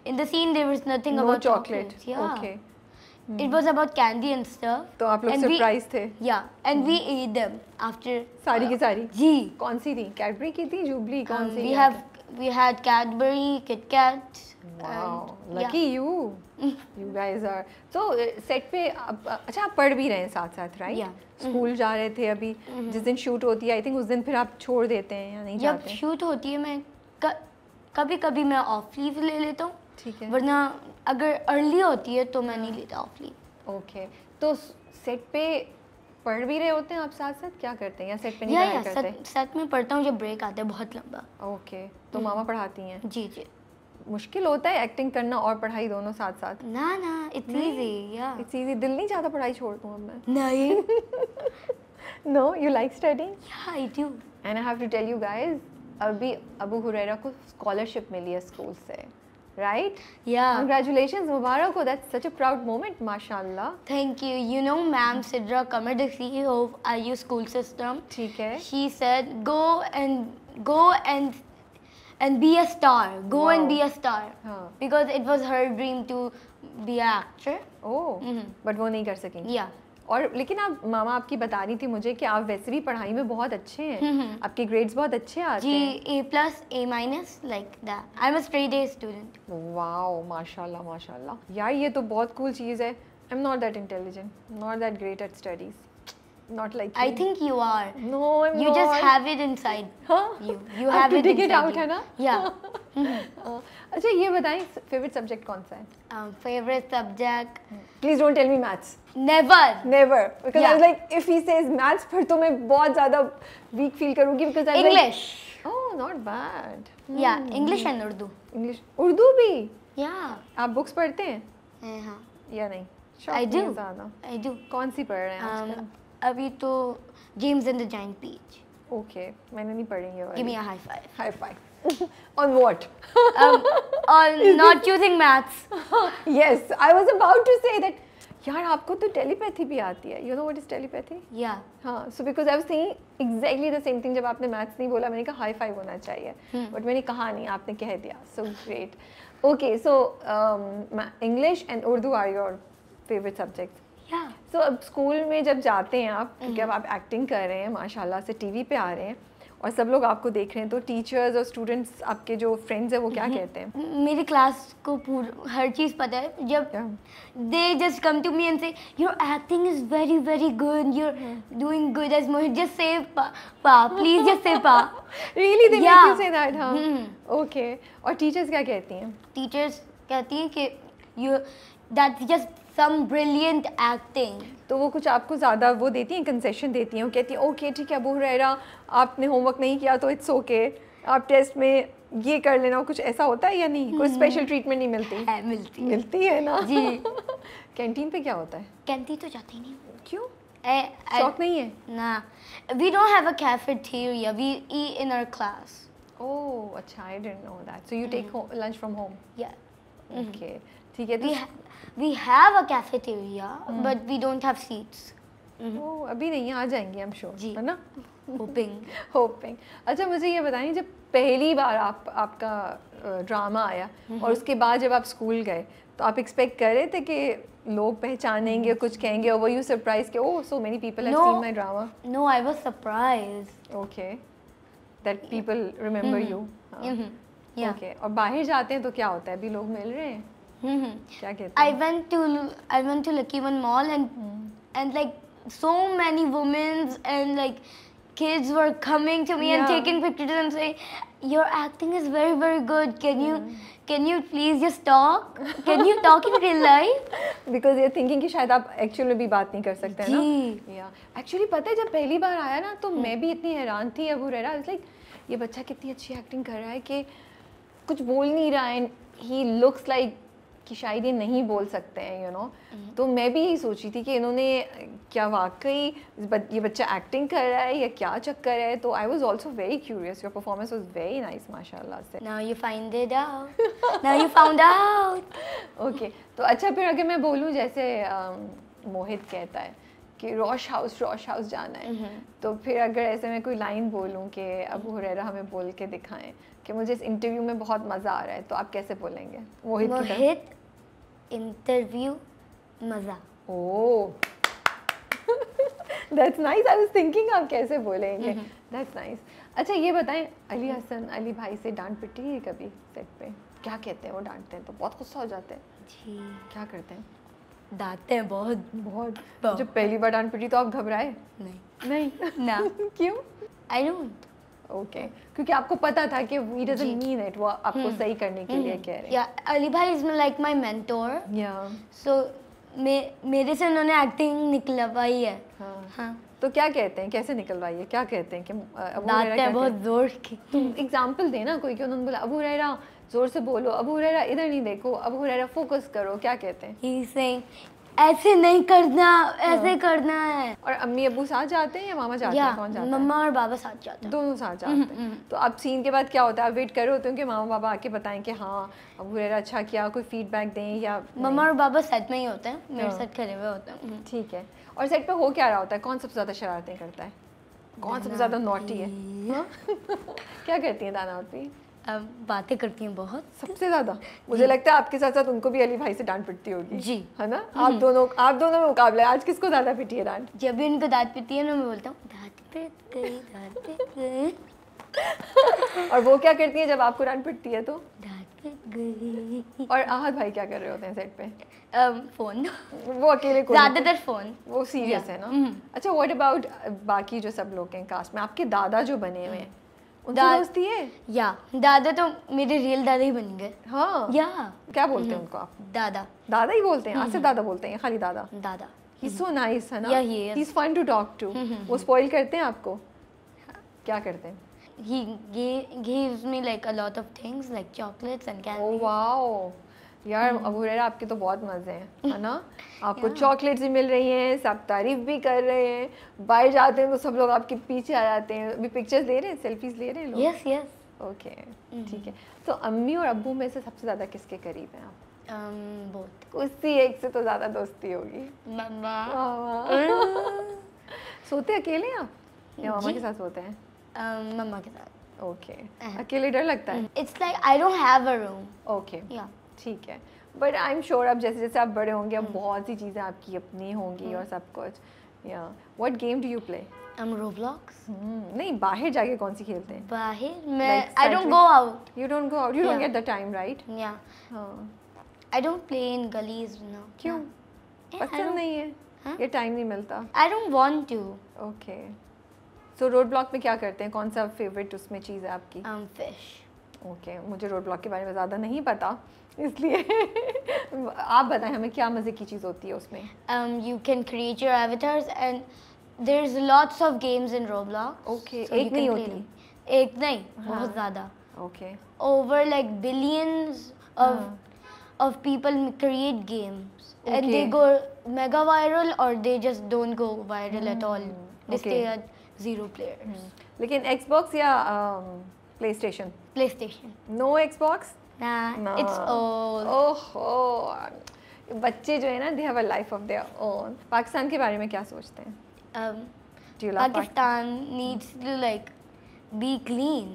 Speaker 2: in the scene there was nothing
Speaker 1: No
Speaker 2: about
Speaker 1: chocolate.
Speaker 2: chocolates. Yeah.
Speaker 1: Okay.
Speaker 2: It was about candy and stuff.
Speaker 1: तो आप लोग
Speaker 2: And we-
Speaker 1: surprise थे?
Speaker 2: Yeah, and we ate them after.
Speaker 1: सारी की सारी?
Speaker 2: जी.
Speaker 1: कौन सी थी? Cadbury की थी? जुबली? कौन सी?
Speaker 2: We had Cadbury, Kit Kat.
Speaker 1: Wow,
Speaker 2: and-
Speaker 1: lucky you. You guys are. So set पे अच्छा आप पढ़ भी रहे हैं साथ साथ, राइट?
Speaker 2: Yeah.
Speaker 1: स्कूल जा रहे थे अभी, जिस दिन शूट होती है आई थिंक उस दिन फिर आप छोड़ देते हैं या नहीं
Speaker 2: जब
Speaker 1: जाते?
Speaker 2: शूट होती है मैं कभी कभी मैं ऑफ लीव ले लेता हूँ,
Speaker 1: ठीक है।
Speaker 2: वरना अगर अर्ली होती है तो मैं नहीं लेता ऑफ लीव।
Speaker 1: ओके, तो सेट पे पढ़ भी रहे होते हैं आप साथ साथ? क्या करते हैं, या सेट पे नहीं
Speaker 2: या
Speaker 1: पढ़ाई करते?
Speaker 2: साथ में पढ़ता हूँ जब ब्रेक आता है बहुत लंबा।
Speaker 1: ओके, तो मामा पढ़ाती हैं?
Speaker 2: जी जी।
Speaker 1: मुश्किल होता है एक्टिंग करना और पढ़ाई दोनों साथ साथ?
Speaker 2: ना it's easy. Yeah
Speaker 1: it's easy. दिल नहीं चाहता पढ़ाई छोड़ दूं अब मैं?
Speaker 2: नहीं।
Speaker 1: No, you like studying?
Speaker 2: Yeah I do.
Speaker 1: And I have to tell you guys, अभी अबू हुरैरा को स्कॉलरशिप मिली है स्कूल से, राइट?
Speaker 2: या
Speaker 1: कंग्रेचुलेशंस, मुबारक हो, that's such a proud moment, माशाल्लाह।
Speaker 2: Thank you. You know ma'am Sidra Qamar, the CEO of IU school system,
Speaker 1: ठीक है।
Speaker 2: she said go and be a star. Go
Speaker 1: Wow.
Speaker 2: and be a star.
Speaker 1: हाँ।
Speaker 2: Because it was her dream to be an actor.
Speaker 1: Oh, but वो नहीं कर सकी?
Speaker 2: Yeah.
Speaker 1: और लेकिन आप मामा आपकी बता रही थी मुझे कि आप वैसे भी पढ़ाई में बहुत अच्छे हैं, आपके ग्रेड्स बहुत अच्छे आते हैं।
Speaker 2: A+, A-, like that. I'm a straight A student.
Speaker 1: Wow, माशाल्लाह माशाल्लाह। यार ये तो बहुत कूल चीज़ है। I am not that intelligent, not that great at studies, not like
Speaker 2: I think you are.
Speaker 1: No, I am
Speaker 2: You just have it inside you. You have it
Speaker 1: dig it
Speaker 2: inside
Speaker 1: out,
Speaker 2: you.
Speaker 1: है ना?
Speaker 2: Yeah.
Speaker 1: अच्छा ये बताएं, favourite subject कौन सा है?
Speaker 2: Favorite subject?
Speaker 1: Please don't tell me maths.
Speaker 2: Never.
Speaker 1: Never, because I was
Speaker 2: Yeah.
Speaker 1: like, if he says maths, फिर तो मैं बहुत ज़्यादा weak feel करूँगी, because I'm
Speaker 2: English.
Speaker 1: like, oh, not bad.
Speaker 2: Yeah, English and Urdu.
Speaker 1: English, Urdu भी?
Speaker 2: Yeah.
Speaker 1: आप books पढ़ते हैं
Speaker 2: हाँ.
Speaker 1: या नहीं?
Speaker 2: I
Speaker 1: शौक
Speaker 2: do.
Speaker 1: नहीं ज़्यादा?
Speaker 2: I do.
Speaker 1: कौन सी पढ़ रहे हैं आजकल?
Speaker 2: अभी तो James and the Giant Peach.
Speaker 1: Okay, मैंने नहीं पढ़ी ये वाली।
Speaker 2: Give me a high five.
Speaker 1: High five. On what?
Speaker 2: On not choosing maths.
Speaker 1: Yes, I was about to say that. यार आपको तो टेलीपैथी भी आती है। You know what is telepathy?
Speaker 2: Yeah.
Speaker 1: हाँ, so because I was thinking exactly the same thing, जब आपने maths नहीं बोला मैंने कहा हाई फाइव होना चाहिए, बट मैंने कहा नहीं, आपने कह दिया, so great. Okay, so English and Urdu are your favorite subjects.
Speaker 2: Yeah.
Speaker 1: So अब स्कूल में जब जाते हैं आप, क्योंकि अब आप एक्टिंग कर रहे हैं माशाल्लाह से, टीवी पे आ रहे हैं और सब लोग आपको देख रहे हैं, तो टीचर्स और स्टूडेंट्स आपके जो फ्रेंड्स हैं वो क्या कहते हैं?
Speaker 2: मेरी क्लास को हर चीज़ पता है। जब they just come to me and say your acting is very very good, you're doing good as Mohit, just say pa, please just say pa.
Speaker 1: Really, they
Speaker 2: Yeah.
Speaker 1: make you say that, हाँ? Okay. और teachers क्या कहती हैं?
Speaker 2: Teachers कहती हैं कि you that's just some brilliant acting.
Speaker 1: तो वो कुछ आपको ज़्यादा वो देती हैं, कंसेशन देती हैं, वो कहती हैं ओके ठीक है अबू हुरैरा आपने होमवर्क नहीं किया तो इट्स ओके, आप टेस्ट में ये कर लेना, कुछ ऐसा होता है या नहीं? कोई स्पेशल ट्रीटमेंट नहीं मिलती?
Speaker 2: मिलती है।
Speaker 1: मिलती है ना?
Speaker 2: जी।
Speaker 1: कैंटीन पे क्या होता है?
Speaker 2: कैंटीन तो जाती नहीं।
Speaker 1: क्यों? शौक नहीं है?
Speaker 2: Nah, we don't have a cafeteria. We eat in our class.
Speaker 1: Oh, अच्छा, I didn't know that. So you take lunch from home?
Speaker 2: Yeah.
Speaker 1: Okay, ठीक है.
Speaker 2: We have a cafeteria, but we don't have seats.
Speaker 1: ओह, अभी नहीं, आ जाएंगे I'm sure,
Speaker 2: जी.
Speaker 1: है ना?
Speaker 2: Hoping.
Speaker 1: अच्छा, मुझे ये बताइए, जब पहली बार आपका ड्रामा आया और उसके बाद जब आप स्कूल गए, तो आप एक्सपेक्ट कर रहे थे कि लोग पहचानेंगे, कुछ कहेंगे, और वर यू सरप्राइज कि oh, so many people have seen my drama?
Speaker 2: No, I was surprised.
Speaker 1: Okay, that people remember you.
Speaker 2: Yeah.
Speaker 1: Okay, और बाहर जाते हैं तो क्या होता है? अभी लोग मिल रहे हैं? क्या कहते
Speaker 2: I
Speaker 1: हैं?
Speaker 2: went to Lucky One Mall and like so many women and like kids were coming to me and
Speaker 1: Yeah.
Speaker 2: taking pictures and saying, "Your acting is very very good. Can you please just talk? Can you talk in real life?"
Speaker 1: Because ये thinking कि शायद आप actual में भी बात नहीं कर सकते हैं ना.
Speaker 2: जी.
Speaker 1: या एक्चुअली पता है, जब पहली बार आया ना, तो मैं भी इतनी हैरान थी. अबू हुरैरा, लाइक ये बच्चा कितनी अच्छी एक्टिंग कर रहा है कि कुछ बोल नहीं रहा है. ही लुक्स लाइक कि शायद ये नहीं बोल सकते हैं, यू नो. तो मैं भी यही सोची थी कि इन्होंने क्या वाकई ये बच्चा एक्टिंग कर रहा है या क्या चक्कर है. तो I was also very curious. Your performance was very nice, माशाल्लाह से.
Speaker 2: Now you find it out. Now you found out.
Speaker 1: Okay, तो अच्छा, फिर अगर मैं बोलूँ जैसे मोहित कहता है कि रॉश हाउस जाना है, तो फिर अगर ऐसे मैं कोई लाइन बोलूँ कि अबू हुरैरा हमें बोल के दिखाएं कि मुझे इस इंटरव्यू में बहुत मज़ा आ रहा है, तो आप कैसे बोलेंगे मोहित की तरह?
Speaker 2: Mohit interview मजा.
Speaker 1: Oh, that's nice. I was thinking आप कैसे बोलेंगे. That's nice. अच्छा, ये बताएं, अली भाई से डांट पिटी है कभी सेट पे? क्या कहते हैं वो? डांटते हैं तो बहुत गुस्सा हो जाते हैं?
Speaker 2: जी.
Speaker 1: क्या करते हैं?
Speaker 2: डांटते हैं बहुत.
Speaker 1: जब पहली बार डांट पिटी तो आप घबराए? नहीं.
Speaker 2: ना.
Speaker 1: क्यों?
Speaker 2: I don't.
Speaker 1: ओके, क्योंकि आपको पता था कि he doesn't mean it, वो आपको सही करने के लिए कह रहे हैं.
Speaker 2: Yeah, Ali Bhai is like my mentor.
Speaker 1: Yeah.
Speaker 2: So मेरे से उन्होंने एक्टिंग निकलवाई है. हाँ.
Speaker 1: तो क्या कहते हैं, कैसे निकलवाई है? क्या कहते हैं कि अबू हुरैरा
Speaker 2: डांटते हैं बहुत जोर की.
Speaker 1: तुम एग्जांपल देना कोई कि उन्होंने बोला अबू हुरैरा जोर से बोलो, अबू हुरैरा इधर नहीं देखो, अबू हुरैरा फोकस करो, क्या कहते हैं?
Speaker 2: He's saying ऐसे नहीं करना, ऐसे करना है.
Speaker 1: और अम्मी अबू साथ जाते हैं या मामा जाते हैं? कौन जाता है?
Speaker 2: मम्मा और बाबा साथ जाते हैं.
Speaker 1: दोनों साथ जाते हैं. तो अब सीन के बाद क्या होता है? आप वेट कर रहे होते हो कि मामा बाबा आके बताएं कि हाँ अबू हुरैरा अच्छा किया, कोई फीडबैक दें या
Speaker 2: मम्मा और बाबा सेट में ही होते हैं, मेरे साथ खड़े हुए होते हैं.
Speaker 1: ठीक है. और सेट पे हो क्या रहा होता है? कौन सबसे ज़्यादा शरारतें करता है? कौन सबसे ज़्यादा नॉटी है? क्या करती हैं दाना आपकी?
Speaker 2: बातें करती हैं बहुत.
Speaker 1: सबसे ज़्यादा मुझे लगता है आपके साथ साथ उनको भी अली भाई से डांट पिटती होगी.
Speaker 2: जी.
Speaker 1: है ना? आप दोनों में मुकाबला है. आज किसको ज़्यादा पिटी है डांट?
Speaker 2: जब भी उनको दांत पिटती है ना, मैं बोलता हूँ दांत पिट गई.
Speaker 1: और वो क्या करती है जब आपको डांट पिटती है? तो
Speaker 2: दांत पिट गई.
Speaker 1: और आहद भाई क्या कर रहे होते हैं सेट पे?
Speaker 2: फोन.
Speaker 1: वो अकेले को
Speaker 2: ज़्यादातर फोन.
Speaker 1: वो सीरियस है ना? अच्छा, व्हाट अबाउट बाकी जो सब लोग हैं कास्ट में? आपके दादा जो बने हुए हैं उनसे दोस्ती है?
Speaker 2: या दादा तो मेरे रियल दादा ही बन गए.
Speaker 1: हाँ.
Speaker 2: या
Speaker 1: क्या बोलते हैं उनको आप?
Speaker 2: दादा
Speaker 1: ही बोलते हैं? आज से दादा बोलते हैं? खाली दादा?
Speaker 2: दादा.
Speaker 1: He's so nice, है ना?
Speaker 2: Yeah, he is.
Speaker 1: He's fun to talk to. वो स्पॉइल करते हैं आपको? क्या करते हैं?
Speaker 2: He gives me like a lot of things like chocolates and candy.
Speaker 1: Oh wow. यार अबू हुरैरा आपके तो बहुत मज़े हैं, है ना? आपको चॉकलेट्स भी मिल रही हैं, सब तारीफ भी कर रहे हैं, बाहर जाते हैं तो सब लोग आपके पीछे आ जाते हैं. अभी पिक्चर्स ले रहे हैं, सेल्फीज ले रहे हैं लोग?
Speaker 2: Yes, yes.
Speaker 1: ओके, ठीक है. तो अम्मी और अब्बू में से सबसे ज़्यादा किसके करीब हैं आप?
Speaker 2: Both.
Speaker 1: उसी एक से तो ज़्यादा दोस्ती होगी.
Speaker 2: मम्मा.
Speaker 1: सोते अकेले आप या मामा के साथ सोते हैं?
Speaker 2: मम्मा के साथ.
Speaker 1: ओके. अकेले डर लगता है?
Speaker 2: It's like I don't have a room.
Speaker 1: Okay.
Speaker 2: Yeah.
Speaker 1: ठीक है. बट आई एम श्योर अब जैसे जैसे आप बड़े होंगे अब बहुत सी चीज़ें आपकी अपनी होंगी और सब कुछ. या what game do you play?
Speaker 2: Roblox.
Speaker 1: नहीं, बाहर जाके कौन सी खेलते हैं?
Speaker 2: बाहर मैं
Speaker 1: Like
Speaker 2: I don't go out.
Speaker 1: You don't go out. You don't
Speaker 2: Yeah.
Speaker 1: get the time, right?
Speaker 2: Yeah.
Speaker 1: हाँ.
Speaker 2: I don't play in gullies now.
Speaker 1: क्यों?
Speaker 2: Yeah, I
Speaker 1: पसंद
Speaker 2: don't-
Speaker 1: नहीं है?
Speaker 2: हाँ?
Speaker 1: ये टाइम नहीं मिलता?
Speaker 2: I don't want to.
Speaker 1: Okay. So road block में क्या करते हैं? कौन सा फेवरेट उसमें चीज़ है आपकी?
Speaker 2: Fish.
Speaker 1: ओके. मुझे रोड ब्लॉक के बारे में ज़्यादा नहीं पता, इसलिए आप बताएं हमें क्या मज़े की चीज़ होती है उसमें?
Speaker 2: You can create your avatars and there's lots of games in Roblox.
Speaker 1: Okay,
Speaker 2: So you
Speaker 1: एक
Speaker 2: can
Speaker 1: नहीं
Speaker 2: play
Speaker 1: होती?
Speaker 2: them. एक नहीं, बहुत ज़्यादा.
Speaker 1: Okay.
Speaker 2: Over like billions of of people create games and
Speaker 1: Okay.
Speaker 2: they go mega viral or they just don't go viral at all. They
Speaker 1: okay.
Speaker 2: stay at 0 players.
Speaker 1: लेकिन Xbox या PlayStation?
Speaker 2: PlayStation.
Speaker 1: No Xbox?
Speaker 2: Nah,
Speaker 1: No.
Speaker 2: it's old.
Speaker 1: ओहो, बच्चे जो है ना, they have a life of their own. Pakistan के बारे में क्या सोचते हैं? Do you love
Speaker 2: Pakistan needs to like be clean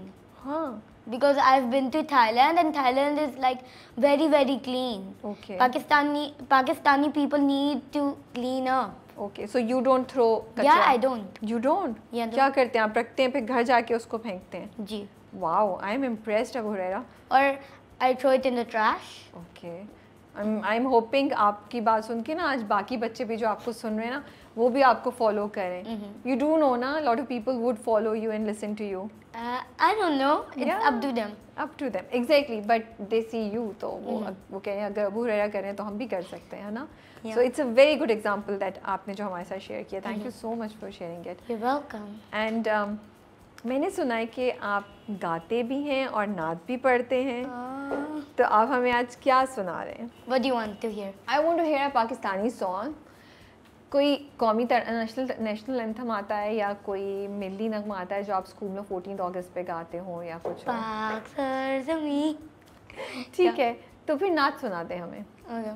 Speaker 1: हाँ.
Speaker 2: because I've been to Thailand and Thailand is like very very clean.
Speaker 1: Okay.
Speaker 2: Pakistani people need to clean up.
Speaker 1: Okay. So you don't throw कचरा?
Speaker 2: Yeah, I don't.
Speaker 1: You don't?
Speaker 2: Yeah,
Speaker 1: क्या करते हैं आप? रखते हैं फिर घर जाके उसको फेंकते हैं?
Speaker 2: जी.
Speaker 1: Wow, I am impressed Abu Huraira.
Speaker 2: Or I throw it in the trash.
Speaker 1: Okay. I'm hoping आपकी बात सुन के ना आज बाकी बच्चे भी जो आपको सुन रहे हैं ना वो भी आपको फॉलो करें. You do know ना, a lot of people would follow you and listen to you.
Speaker 2: I don't know. It's
Speaker 1: Yeah.
Speaker 2: up to them.
Speaker 1: Up to them, exactly. But they see you, तो वो कह रहे हैं अगर अबू हुरैरा कर रहे हैं तो हम भी कर सकते हैं, है ना?
Speaker 2: Yeah.
Speaker 1: So it's a very good example that आपने जो हमारे साथ शेयर किया. Thank you so much for sharing it.
Speaker 2: You're welcome.
Speaker 1: And मैंने सुना है कि आप गाते भी हैं और नात भी पढ़ते हैं. तो आप हमें आज क्या सुना रहे हैं?
Speaker 2: What do you want to hear?
Speaker 1: I want to hear a Pakistani song. कोई कौमी नेशनल एंथम आता है या कोई मिली नगमा आता है जो आप स्कूल में 14 अगस्त पे गाते हो या कुछ हो?
Speaker 2: पाक सरज़मीं.
Speaker 1: ठीक है, तो फिर नात सुना दे हमें.
Speaker 2: Okay.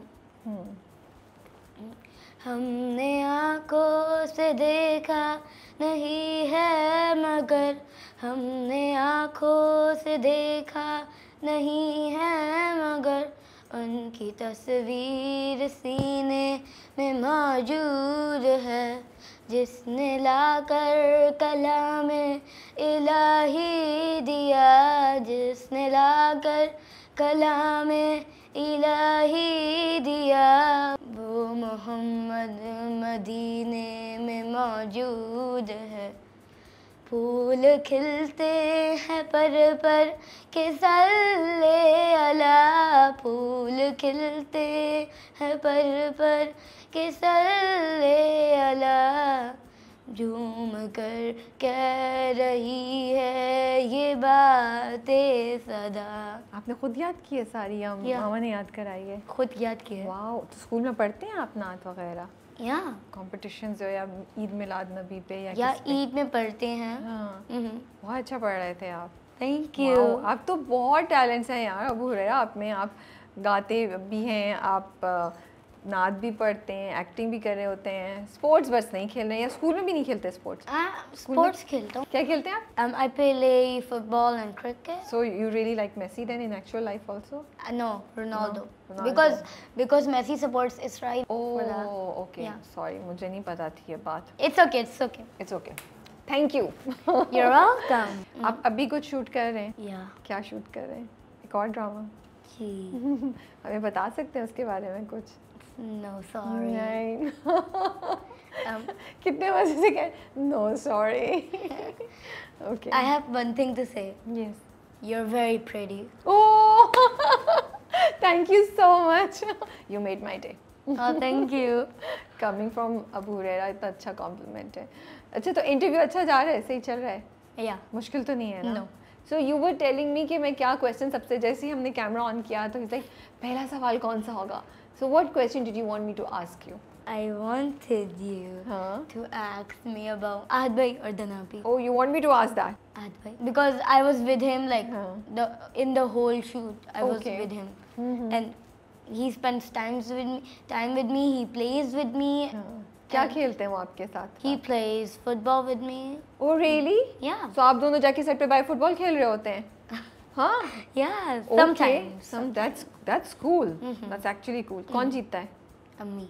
Speaker 2: हमने आँखों से देखा नहीं है मगर हमने आँखों से देखा नहीं है मगर उनकी तस्वीर सीने में मौजूद है जिसने लाकर कलाम इलाही दिया जिसने लाकर कलाम इलाही दिया वो मोहम्मद मदीने में मौजूद है. फूल खिलते हैं पर के सल्ले अला फूल खिलते हैं पर के सल्ले अला झूम कर कह रही है ये बातें सदा. आपने खुद याद की है सारी या मामा ने याद कराई है? खुद याद की है.
Speaker 1: वाओ, तो स्कूल में पढ़ते हैं आप नात वगैरह?
Speaker 2: या
Speaker 1: कॉम्पिटिशन्स हो या ईद मिलाद नबी पे या किस पे?
Speaker 2: ईद में पढ़ते हैं.
Speaker 1: हाँ. बहुत अच्छा पढ़ रहे थे आप.
Speaker 2: Thank you.
Speaker 1: Wow, आप तो बहुत टैलेंट्स हैं यार अबू हुरैरा आप में. आप गाते भी हैं, आप नात भी पढ़ते हैं, एक्टिंग भी कर रहे होते हैं. स्पोर्ट्स बस नहीं खेल रहे हैं या स्कूल में भी नहीं खेलते स्पोर्ट्स?
Speaker 2: स्पोर्ट्स खेलता हूँ.
Speaker 1: क्या खेलते हैं आप?
Speaker 2: I play football and cricket.
Speaker 1: So you really like Messi then in actual life also?
Speaker 2: No, Ronaldo.
Speaker 1: No,
Speaker 2: Because Messi supports Israel.
Speaker 1: Oh, okay.
Speaker 2: Yeah.
Speaker 1: Sorry, मुझे नहीं पता थी ये बात.
Speaker 2: It's okay.
Speaker 1: It's okay. Thank you.
Speaker 2: You're welcome.
Speaker 1: आप अभी कुछ shoot कर रहे हैं?
Speaker 2: Yeah.
Speaker 1: क्या शूट कर रहे हैं? एक और ड्रामा?
Speaker 2: जी.
Speaker 1: हमें बता सकते हैं उसके बारे में कुछ?
Speaker 2: No, sorry.
Speaker 1: नहीं. कितने मजे से कह No, sorry. Okay.
Speaker 2: I have one thing to say.
Speaker 1: Yes.
Speaker 2: You're very pretty.
Speaker 1: Oh, thank you so much. You made my day.
Speaker 2: Oh, thank you.
Speaker 1: Coming from Abu Huraira, इतना अच्छा compliment है. अच्छा, तो इंटरव्यू अच्छा जा रहा है, सही चल रहा है?
Speaker 2: Yeah.
Speaker 1: मुश्किल तो नहीं है ना?
Speaker 2: No.
Speaker 1: So you were telling me कि मैं क्या क्वेश्चन सबसे जैसे ही हमने कैमरा ऑन किया तो he's like पहला सवाल कौन सा होगा? So what question did you want me to ask you?
Speaker 2: I wanted you to ask me about Ahad Bhai or Danapi.
Speaker 1: Oh, you want me to ask that?
Speaker 2: Ahad Bhai. Because I was with him like in the whole shoot. I was with him. And he spends time with me, he plays with me.
Speaker 1: क्या खेलते हैं वो आपके साथ?
Speaker 2: He plays football with me.
Speaker 1: Oh really?
Speaker 2: Yeah.
Speaker 1: So आप दोनों जाके set पे बाय फुटबॉल खेल रहे होते हैं? हाँ.
Speaker 2: Yeah, sometimes.
Speaker 1: That's cool. That's actually cool. कौन जीतता है?
Speaker 2: Me.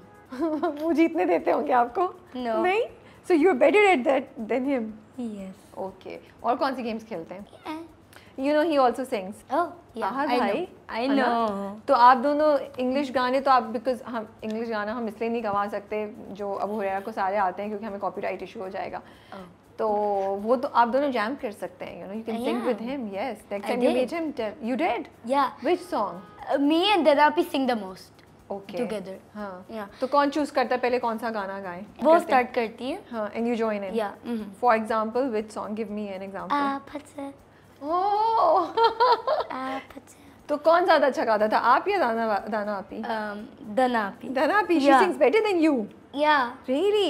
Speaker 1: वो जीतने देते होंगे आपको?
Speaker 2: No.
Speaker 1: नहीं? So you're better at that than him?
Speaker 2: Yes.
Speaker 1: Okay. और कौन सी गेम्स खेलते हैं?
Speaker 2: Yeah.
Speaker 1: You know he also sings.
Speaker 2: Oh, yeah.
Speaker 1: Ahad
Speaker 2: I
Speaker 1: भाई,
Speaker 2: know. I
Speaker 1: है ना?
Speaker 2: know.
Speaker 1: तो आप दोनों इंग्लिश गाने तो आप बिकॉज हम इंग्लिश गाना हम इसलिए नहीं गवा सकते जो अबू हुरैरा को सारे आते हैं क्योंकि हमें कॉपीराइट इशू हो जाएगा. तो वो तो आप दोनों जैम कर सकते हैं. You know, you can sing with him. Yes. Next time you meet him, you did?
Speaker 2: Yeah.
Speaker 1: Which song?
Speaker 2: Me and Danapi sing the most.
Speaker 1: Okay.
Speaker 2: Together.
Speaker 1: हाँ.
Speaker 2: Yeah.
Speaker 1: तो कौन चूज करता है पहले कौन सा गाना गाएं?
Speaker 2: वो स्टार्ट करती है.
Speaker 1: हाँ. And you join in.
Speaker 2: Yeah.
Speaker 1: For example, which song? Give me an example.
Speaker 2: आप हंसे.
Speaker 1: Oh.
Speaker 2: आप हंसे.
Speaker 1: तो कौन ज़्यादा अच्छा गाता था, आप या दाना आपी?
Speaker 2: दाना आपी.
Speaker 1: दाना आपी, she
Speaker 2: Yeah.
Speaker 1: sings better than you.
Speaker 2: Yeah.
Speaker 1: Really?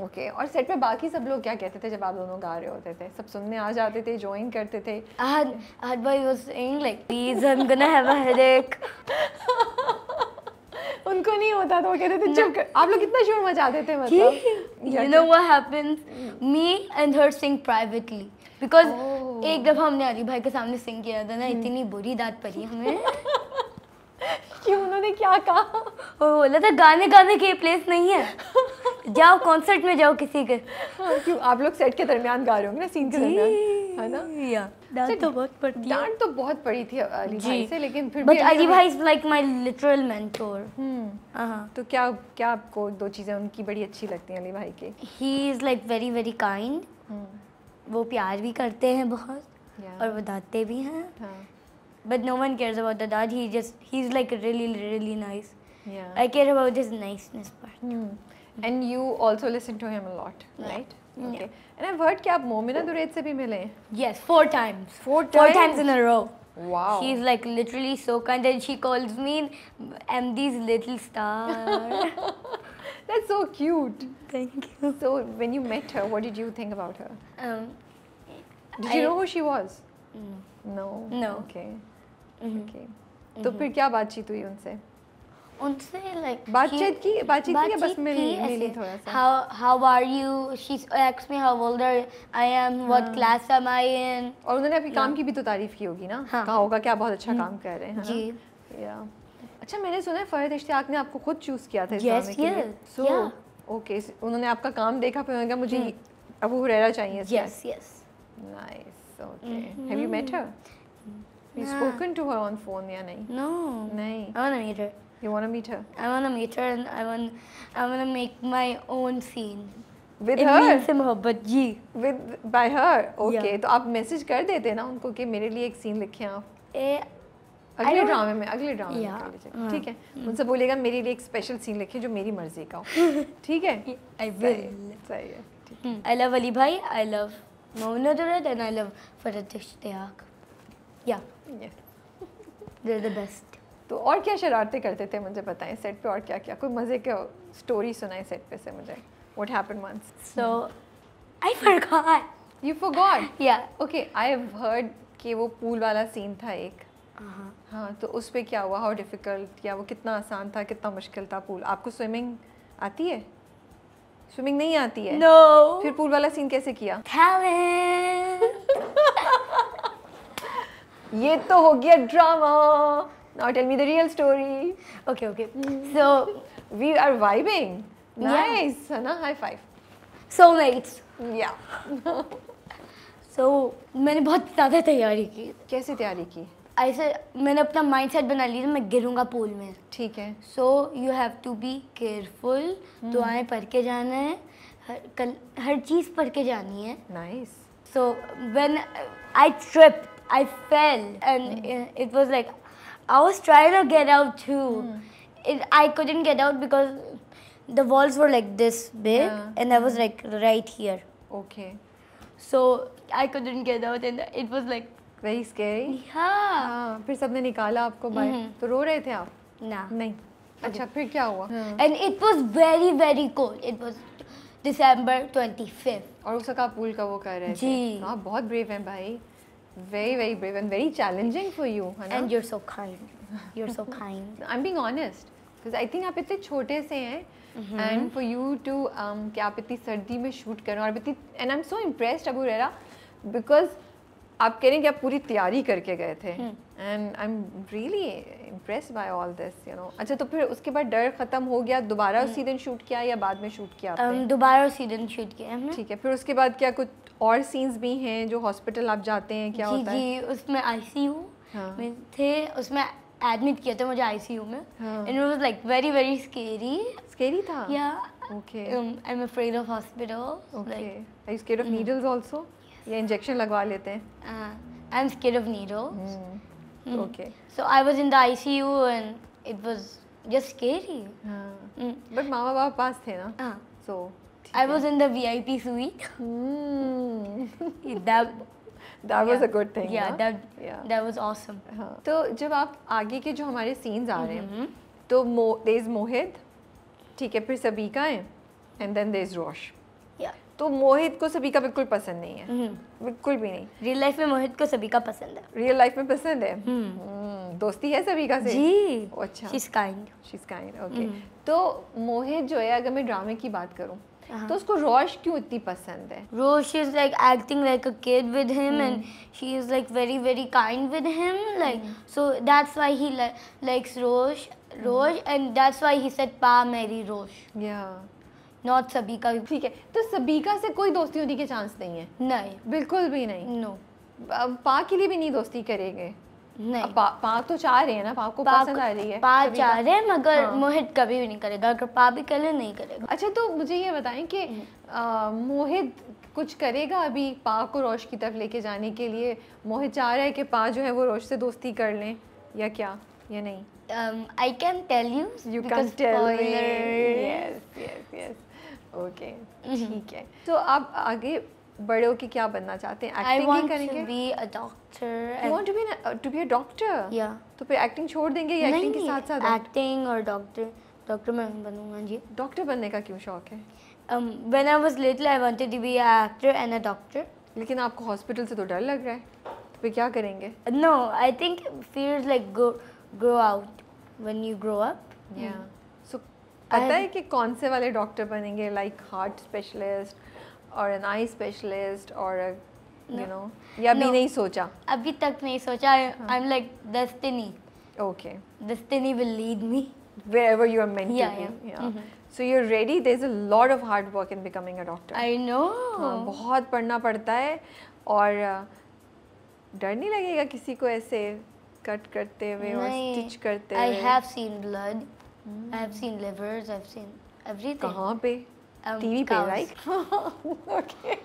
Speaker 1: Okay. और सेट पे बाकी सब लोग क्या कहते थे जब आप दोनों गा रहे होते थे? सब सुनने आ जाते थे, ज्वाइन करते थे?
Speaker 2: Ahad boy was saying like, please, I'm gonna have a headache.
Speaker 1: उनको नहीं होता तो वो कहते थे चुप कर. आप लोग कितना शोर मचाते थे मतलब?
Speaker 2: You know what happens? Me and her sing privately. Because एक दफा हमने अली भाई के सामने सिंग किया था ना, इतनी बुरी दांत पड़ी हमें.
Speaker 1: क्यों, उन्होंने क्या कहा?
Speaker 2: वो बोला था गाने गाने के प्लेस नहीं है, जाओ कॉन्सर्ट में जाओ किसी के.
Speaker 1: क्यों, आप लोग सेट के दरमियान गा रहे होंगे ना, सीन के दरमियान, है ना?
Speaker 2: या डांट तो बहुत पड़ती है.
Speaker 1: डांट तो बहुत पड़ी थी अली भाई से, लेकिन फिर
Speaker 2: बट अली भाई is like my literal mentor.
Speaker 1: तो क्या क्या आपको दो चीज़ें उनकी बड़ी अच्छी लगती हैं अली भाई के?
Speaker 2: He is like very very kind. वो प्यार भी करते हैं बहुत और बताते भी हैं. But no one cares about the dad. He's like really really nice.
Speaker 1: Yeah.
Speaker 2: I care about his niceness part.
Speaker 1: And you also listen to him a lot, right? Okay. And I've heard कि आप मोमिना दुरैद से भी मिले हैं.
Speaker 2: Yes, 4 times.
Speaker 1: 4
Speaker 2: times in a row.
Speaker 1: Wow.
Speaker 2: She's like literally so kind, and she calls me MD's little star.
Speaker 1: That's so cute.
Speaker 2: Thank you.
Speaker 1: So when you met her, what did you think about her? Did you know who she was? No.
Speaker 2: No.
Speaker 1: Okay. Okay. तो फिर क्या बातचीत हुई उनसे?
Speaker 2: उनसे like
Speaker 1: बातचीत की या बस मिली थोड़ा सा?
Speaker 2: How are you? She asked me how old I am, what class am I in.
Speaker 1: और उन्होंने आपके काम की भी तो तारीफ की होगी ना? कहा होगा कि आप बहुत अच्छा काम कर रहे हैं, है ना?
Speaker 2: जी.
Speaker 1: या अच्छा, मैंने सुना है फरहद इश्तियाक ने आपको खुद चूज किया था इस
Speaker 2: Yes,
Speaker 1: गाने के लिए.
Speaker 2: yes.
Speaker 1: So
Speaker 2: Yeah.
Speaker 1: okay, उन्होंने आपका काम देखा, फिर उन्होंने कहा मुझे अबू हुरैरा चाहिए इसमें.
Speaker 2: Yes, yes.
Speaker 1: Nice. Okay. Have you met her? You spoken to her on phone या नहीं?
Speaker 2: No.
Speaker 1: नहीं.
Speaker 2: I wanna meet her.
Speaker 1: You wanna meet her?
Speaker 2: I wanna meet her and I wanna make my own scene.
Speaker 1: With
Speaker 2: It
Speaker 1: her?
Speaker 2: means मोहब्बत जी.
Speaker 1: By her? Okay.
Speaker 2: Yeah.
Speaker 1: तो आप message कर देते ना उनको कि मेरे लिए एक सीन लिखें आप.
Speaker 2: I
Speaker 1: अगले
Speaker 2: don't-
Speaker 1: ड्रामे में कर लीजिएगा. ठीक है. उनसे बोलेगा मेरे लिए एक स्पेशल सीन लिखे जो मेरी मर्जी का हो. ठीक है?
Speaker 2: I will.
Speaker 1: सही है.
Speaker 2: I love Ali Bhai. I love Moina Durrad and I love Farhad Ishtiaq. Yeah,
Speaker 1: Yes.
Speaker 2: they're the best.
Speaker 1: तो और क्या शरारतें करते थे मुझे बताएं सेट पे, और क्या क्या कोई मजे के स्टोरी सुनाएं सेट पे से मुझे. What happened once?
Speaker 2: So I forgot.
Speaker 1: You forgot?
Speaker 2: Yeah.
Speaker 1: Okay, I have heard कि वो पूल वाला सीन था एक. हाँ, तो उस पे क्या हुआ? हाउ डिफिकल्ट, या वो कितना आसान था, कितना मुश्किल था पूल? आपको स्विमिंग आती है? स्विमिंग नहीं आती है?
Speaker 2: No.
Speaker 1: फिर पूल वाला सीन कैसे किया?
Speaker 2: Talent.
Speaker 1: ये तो हो गया drama. Now tell me the real story.
Speaker 2: Okay, okay. So
Speaker 1: We are vibing. Nice, है ना? High five.
Speaker 2: soulmates.
Speaker 1: Yeah.
Speaker 2: So मैंने बहुत ज़्यादा तैयारी की.
Speaker 1: कैसे तैयारी की?
Speaker 2: ऐसे मैंने अपना माइंडसेट बना लिया मैं गिरूंगा पूल में.
Speaker 1: ठीक है.
Speaker 2: So you have to be careful. दुआएं पढ़ के जाना है, हर चीज़ पढ़ के जानी है.
Speaker 1: Nice.
Speaker 2: So when I tripped I fell and it was like I was trying to get out to. I couldn't get out because the walls were like this big and I was like right here.
Speaker 1: Okay.
Speaker 2: So I couldn't get out and it was like
Speaker 1: Very scary.
Speaker 2: yeah.
Speaker 1: हाँ, फिर सबने निकाला आपको बाहर. तो रो रहे थे आप?
Speaker 2: Nah.
Speaker 1: नहीं. अच्छा, फिर क्या हुआ?
Speaker 2: And it was very very cold. It was December 25th.
Speaker 1: और उसका आप पूल का वो कर रहे थे.
Speaker 2: जी.
Speaker 1: आप बहुत ब्रेव हैं भाई. Very very brave and very challenging for you, है ना?
Speaker 2: And you're so kind. You're so kind.
Speaker 1: I'm being honest because I think आप इतने छोटे से हैं and for you to कि आप इतनी सर्दी में शूट करें और इतनी, and I'm so impressed Abu Huraira because आप कह रहे हैं कि आप पूरी तैयारी करके गए थे and I'm really impressed by all this, you know. अच्छा, तो फिर उसके बाद डर खत्म हो गया, दोबारा उसी दिन शूट किया या बाद में शूट किया आपने?
Speaker 2: दोबारा उसी दिन शूट किया हमने.
Speaker 1: ठीक है. फिर उसके बाद क्या कुछ और सीन्स भी हैं जो हॉस्पिटल आप जाते हैं, क्या होता है?
Speaker 2: जी, उसमें ICU में थे, उसमें एडमिट किया था मुझे ICU में. And it was like very very scary.
Speaker 1: Scary था?
Speaker 2: Yeah.
Speaker 1: Okay.
Speaker 2: I'm afraid of hospitals.
Speaker 1: Okay. Are you scared of needles also? या इंजेक्शन लगवा लेते हैं?
Speaker 2: I'm scared of needles.
Speaker 1: Okay.
Speaker 2: So I was in the ICU and it was just scary.
Speaker 1: But मामा बाप पास थे ना? So
Speaker 2: I was in the VIP suite. That
Speaker 1: That was a good thing.
Speaker 2: Yeah,
Speaker 1: ना?
Speaker 2: that was awesome.
Speaker 1: हाँ. तो जब आप आगे के जो हमारे सीन्स आ रहे हैं तो there is मोहित, ठीक है, फिर सबीका है and then there is Rosh.
Speaker 2: Yeah.
Speaker 1: तो मोहित को सबीका बिल्कुल पसंद नहीं है, बिल्कुल भी नहीं.
Speaker 2: रियल लाइफ में मोहित को सभी का पसंद है.
Speaker 1: रियल लाइफ में पसंद है. दोस्ती है सबीका से.
Speaker 2: जी.
Speaker 1: अच्छा.
Speaker 2: She's kind.
Speaker 1: She's kind. Okay. तो मोहित जो है, अगर मैं ड्रामे की बात करूँ तो उसको रोश क्यों इतनी पसंद है?
Speaker 2: Rose, she's like acting like a kid with him, and she is like very very kind with him, like so that's why he likes Rose, and that's why he said Pa marry Rose,
Speaker 1: Yeah.
Speaker 2: not Sabika.
Speaker 1: ठीक है. तो सबीका से कोई दोस्ती होने के chance नहीं है?
Speaker 2: नहीं.
Speaker 1: बिल्कुल भी नहीं.
Speaker 2: No.
Speaker 1: पा के लिए भी नहीं दोस्ती करेंगे?
Speaker 2: नहीं.
Speaker 1: पा तो चाह रहे हैं ना, पा को पसंद आ रही है.
Speaker 2: पा
Speaker 1: सबीका.
Speaker 2: चाह रहे हैं, मगर मोहित कभी भी नहीं करेगा. अगर पा भी करे नहीं करेगा.
Speaker 1: अच्छा, तो मुझे ये बताएं कि मोहित कुछ करेगा अभी पा को रोश की तरफ लेके जाने के लिए? मोहित चाह रहा है कि पा जो है वो रोश से दोस्ती कर लें या क्या, या नहीं?
Speaker 2: I can tell you.
Speaker 1: You
Speaker 2: because
Speaker 1: can tell me.
Speaker 2: spoiler.
Speaker 1: Yes. Okay. ठीक है. तो आप आगे बड़े होके क्या बनना चाहते हैं?
Speaker 2: I
Speaker 1: एक्टिंग ही
Speaker 2: want
Speaker 1: करेंगे?
Speaker 2: to be a doctor.
Speaker 1: You want to be a doctor?
Speaker 2: Yeah.
Speaker 1: तो फिर एक्टिंग छोड़ देंगे या एक्टिंग के साथ साथ?
Speaker 2: एक्टिंग और डॉक्टर मैं बनूंगा जी.
Speaker 1: डॉक्टर बनने का क्यों शौक है?
Speaker 2: When I was little, I wanted to be an actor and a doctor.
Speaker 1: लेकिन आपको हॉस्पिटल से तो डर लग रहा है, तो फिर क्या करेंगे?
Speaker 2: No, I think fears like grow out when you grow up.
Speaker 1: Yeah. So पता है कि कौन से वाले डॉक्टर बनेंगे? लाइक हार्ट स्पेशलिस्ट और एन आई स्पेशलिस्ट और यू नो, या भी नहीं सोचा?
Speaker 2: अभी तक नहीं सोचा. I'm like destiny.
Speaker 1: Okay.
Speaker 2: Destiny will lead me.
Speaker 1: Wherever you are meant to
Speaker 2: Yeah,
Speaker 1: be.
Speaker 2: yeah.
Speaker 1: So you're ready. There's a lot of hard work in becoming a doctor.
Speaker 2: I know.
Speaker 1: हाँ, बहुत पढ़ना पड़ता है. और डर नहीं लगेगा किसी को ऐसे कट करते हुए और स्टिच करते हुए?
Speaker 2: I have seen blood. I have seen livers. I've seen everything.
Speaker 1: कहाँ पे? टीवी पे,
Speaker 2: cows.
Speaker 1: राइट? ओके.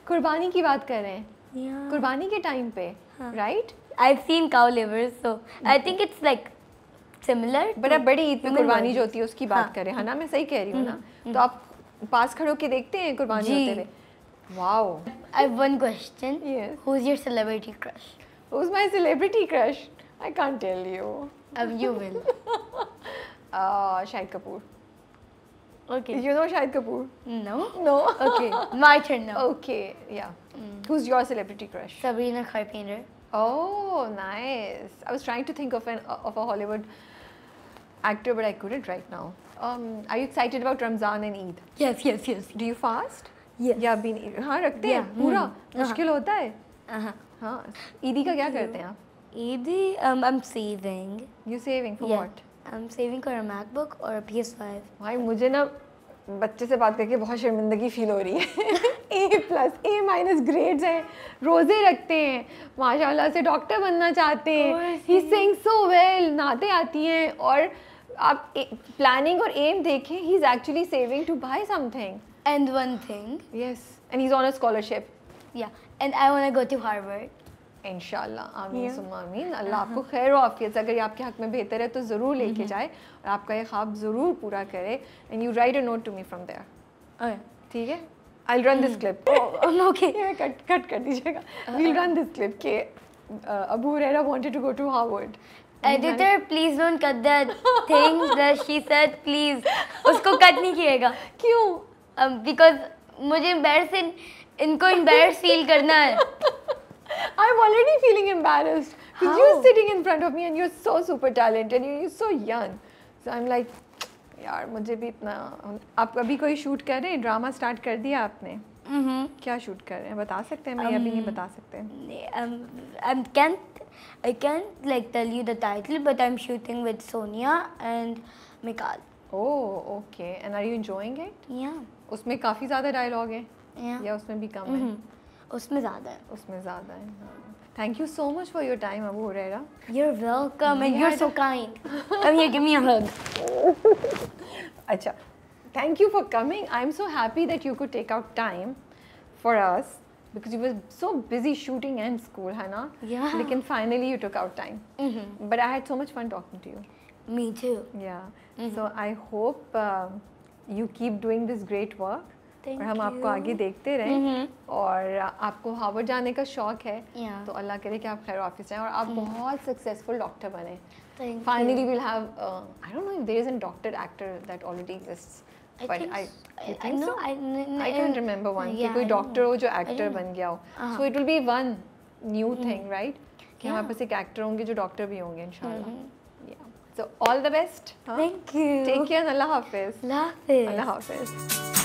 Speaker 1: कुर्बानी की बात कर रहे हैं?
Speaker 2: Yeah.
Speaker 1: कुर्बानी के टाइम पे, right?
Speaker 2: I've seen cow livers, so I think it's like similar.
Speaker 1: But आप बड़ी ईद में
Speaker 2: human
Speaker 1: कुर्बानी
Speaker 2: body.
Speaker 1: जो होती है उसकी बात करें, है ना? मैं सही कह रही हूँ ना? तो आप पास खड़े होके देखते हैं कुर्बानी
Speaker 2: जी.
Speaker 1: होते हुए? Wow.
Speaker 2: I have one question.
Speaker 1: Yes.
Speaker 2: Who's your celebrity crush?
Speaker 1: Who's my celebrity crush? I can't tell you.
Speaker 2: You will.
Speaker 1: Shahid Kapoor.
Speaker 2: Okay.
Speaker 1: You know Shahid Kapoor?
Speaker 2: No.
Speaker 1: No.
Speaker 2: Okay. My turn now.
Speaker 1: Okay, yeah. Who's your celebrity crush?
Speaker 2: Sabrina Carpenter.
Speaker 1: Oh, nice. I was trying to think of a Hollywood actor, but I couldn't right now. Are you excited about Ramzan and Eid?
Speaker 2: Yes.
Speaker 1: Do you fast?
Speaker 2: Yes.
Speaker 1: या भी नहीं? हाँ, रखते हैं पूरा. मुश्किल होता है. हाँ. ईदी का क्या करते हैं आप?
Speaker 2: Eid, I'm saving.
Speaker 1: You saving for
Speaker 2: Yeah.
Speaker 1: what?
Speaker 2: I'm saving for a MacBook or a PS5.
Speaker 1: भाई मुझे ना बच्चे से बात करके बहुत शर्मिंदगी फील हो रही है. A+, A- ग्रेड्स हैं, रोज़े रखते हैं, माशाल्लाह से डॉक्टर बनना चाहते हैं, ही सिंग सो वेल, नाते आती हैं, और आप प्लानिंग और एम देखें, he is actually saving to buy something.
Speaker 2: And one thing.
Speaker 1: Yes, and he is on a scholarship.
Speaker 2: Yeah. And I want to go to Harvard.
Speaker 1: इंशाल्लाह. आमीन सुम्मा आमीन. अल्लाह आपको खैर और आफियत, अगर ये आपके हक में बेहतर है तो ज़रूर लेके जाए और आपका ये ख्वाब ज़रूर पूरा करे. And you write a note to me from there.
Speaker 2: Okay.
Speaker 1: ठीक है? I'll run this clip.
Speaker 2: Okay.
Speaker 1: ये कट कर दीजिएगा. We'll run this clip कि Abu Huraira wanted to go to Harvard.
Speaker 2: Editor, please don't cut that thing that she said. Please, उसको cut नहीं किएगा.
Speaker 1: क्यों?
Speaker 2: Because मुझे इनको embarrassed feel करना है.
Speaker 1: I'm already feeling embarrassed because
Speaker 2: How?
Speaker 1: you're sitting in front of me and you're so super talented. You're so young. So I'm like, यार मुझे भी इतना. आप अभी कोई शूट कर रहे हैं? ड्रामा स्टार्ट कर दिया आपने? क्या शूट कर रहे हैं? बता सकते हैं? मैं अभी नहीं बता सकते.
Speaker 2: I can't like tell you the title, but I'm shooting with Sonia and Mikal.
Speaker 1: Oh, okay. And are you enjoying it?
Speaker 2: Yeah.
Speaker 1: उसमें काफ़ी ज़्यादा डायलॉग है
Speaker 2: Yeah.
Speaker 1: या उसमें भी कम है?
Speaker 2: उसमें ज़्यादा है.
Speaker 1: उसमें ज़्यादा है. Thank you so much for your time, Abu Huraira.
Speaker 2: You're welcome, and you're so kind. Come here, give me a hug.
Speaker 1: अच्छा, thank you for coming. I'm so happy that you could take out time for us because you were so busy shooting and school, है ना?
Speaker 2: Yeah.
Speaker 1: लेकिन finally you took out time. But I had so much fun talking to you.
Speaker 2: Me too.
Speaker 1: Yeah. So I hope you keep doing this great work.
Speaker 2: Thank
Speaker 1: और हम आपको
Speaker 2: you.
Speaker 1: आगे देखते रहें और आपको हार्वर्ड जाने का शौक है
Speaker 2: Yeah.
Speaker 1: तो अल्लाह करे कि आप खैर ऑफिस जाएं और आप बहुत सक्सेसफुल डॉक्टर बने.
Speaker 2: Thank
Speaker 1: Finally
Speaker 2: you.
Speaker 1: we'll have I don't know if there is a doctor actor that already exists.
Speaker 2: I
Speaker 1: But
Speaker 2: think
Speaker 1: you think
Speaker 2: no,
Speaker 1: so? I can't remember one कि
Speaker 2: yeah,
Speaker 1: कोई
Speaker 2: I don't
Speaker 1: doctor हो
Speaker 2: know.
Speaker 1: जो
Speaker 2: I
Speaker 1: actor
Speaker 2: don't know.
Speaker 1: बन गया हो.
Speaker 2: हाँ.
Speaker 1: So it will be one new thing, right? कि
Speaker 2: Yeah.
Speaker 1: हमारे पास एक एक्टर होंगे जो डॉक्टर भी होंगे इंशाल्लाह. Yeah. So all the best.
Speaker 2: Thank you.
Speaker 1: Take care and Allah Hafiz.
Speaker 2: Love it.
Speaker 1: Allah Hafiz.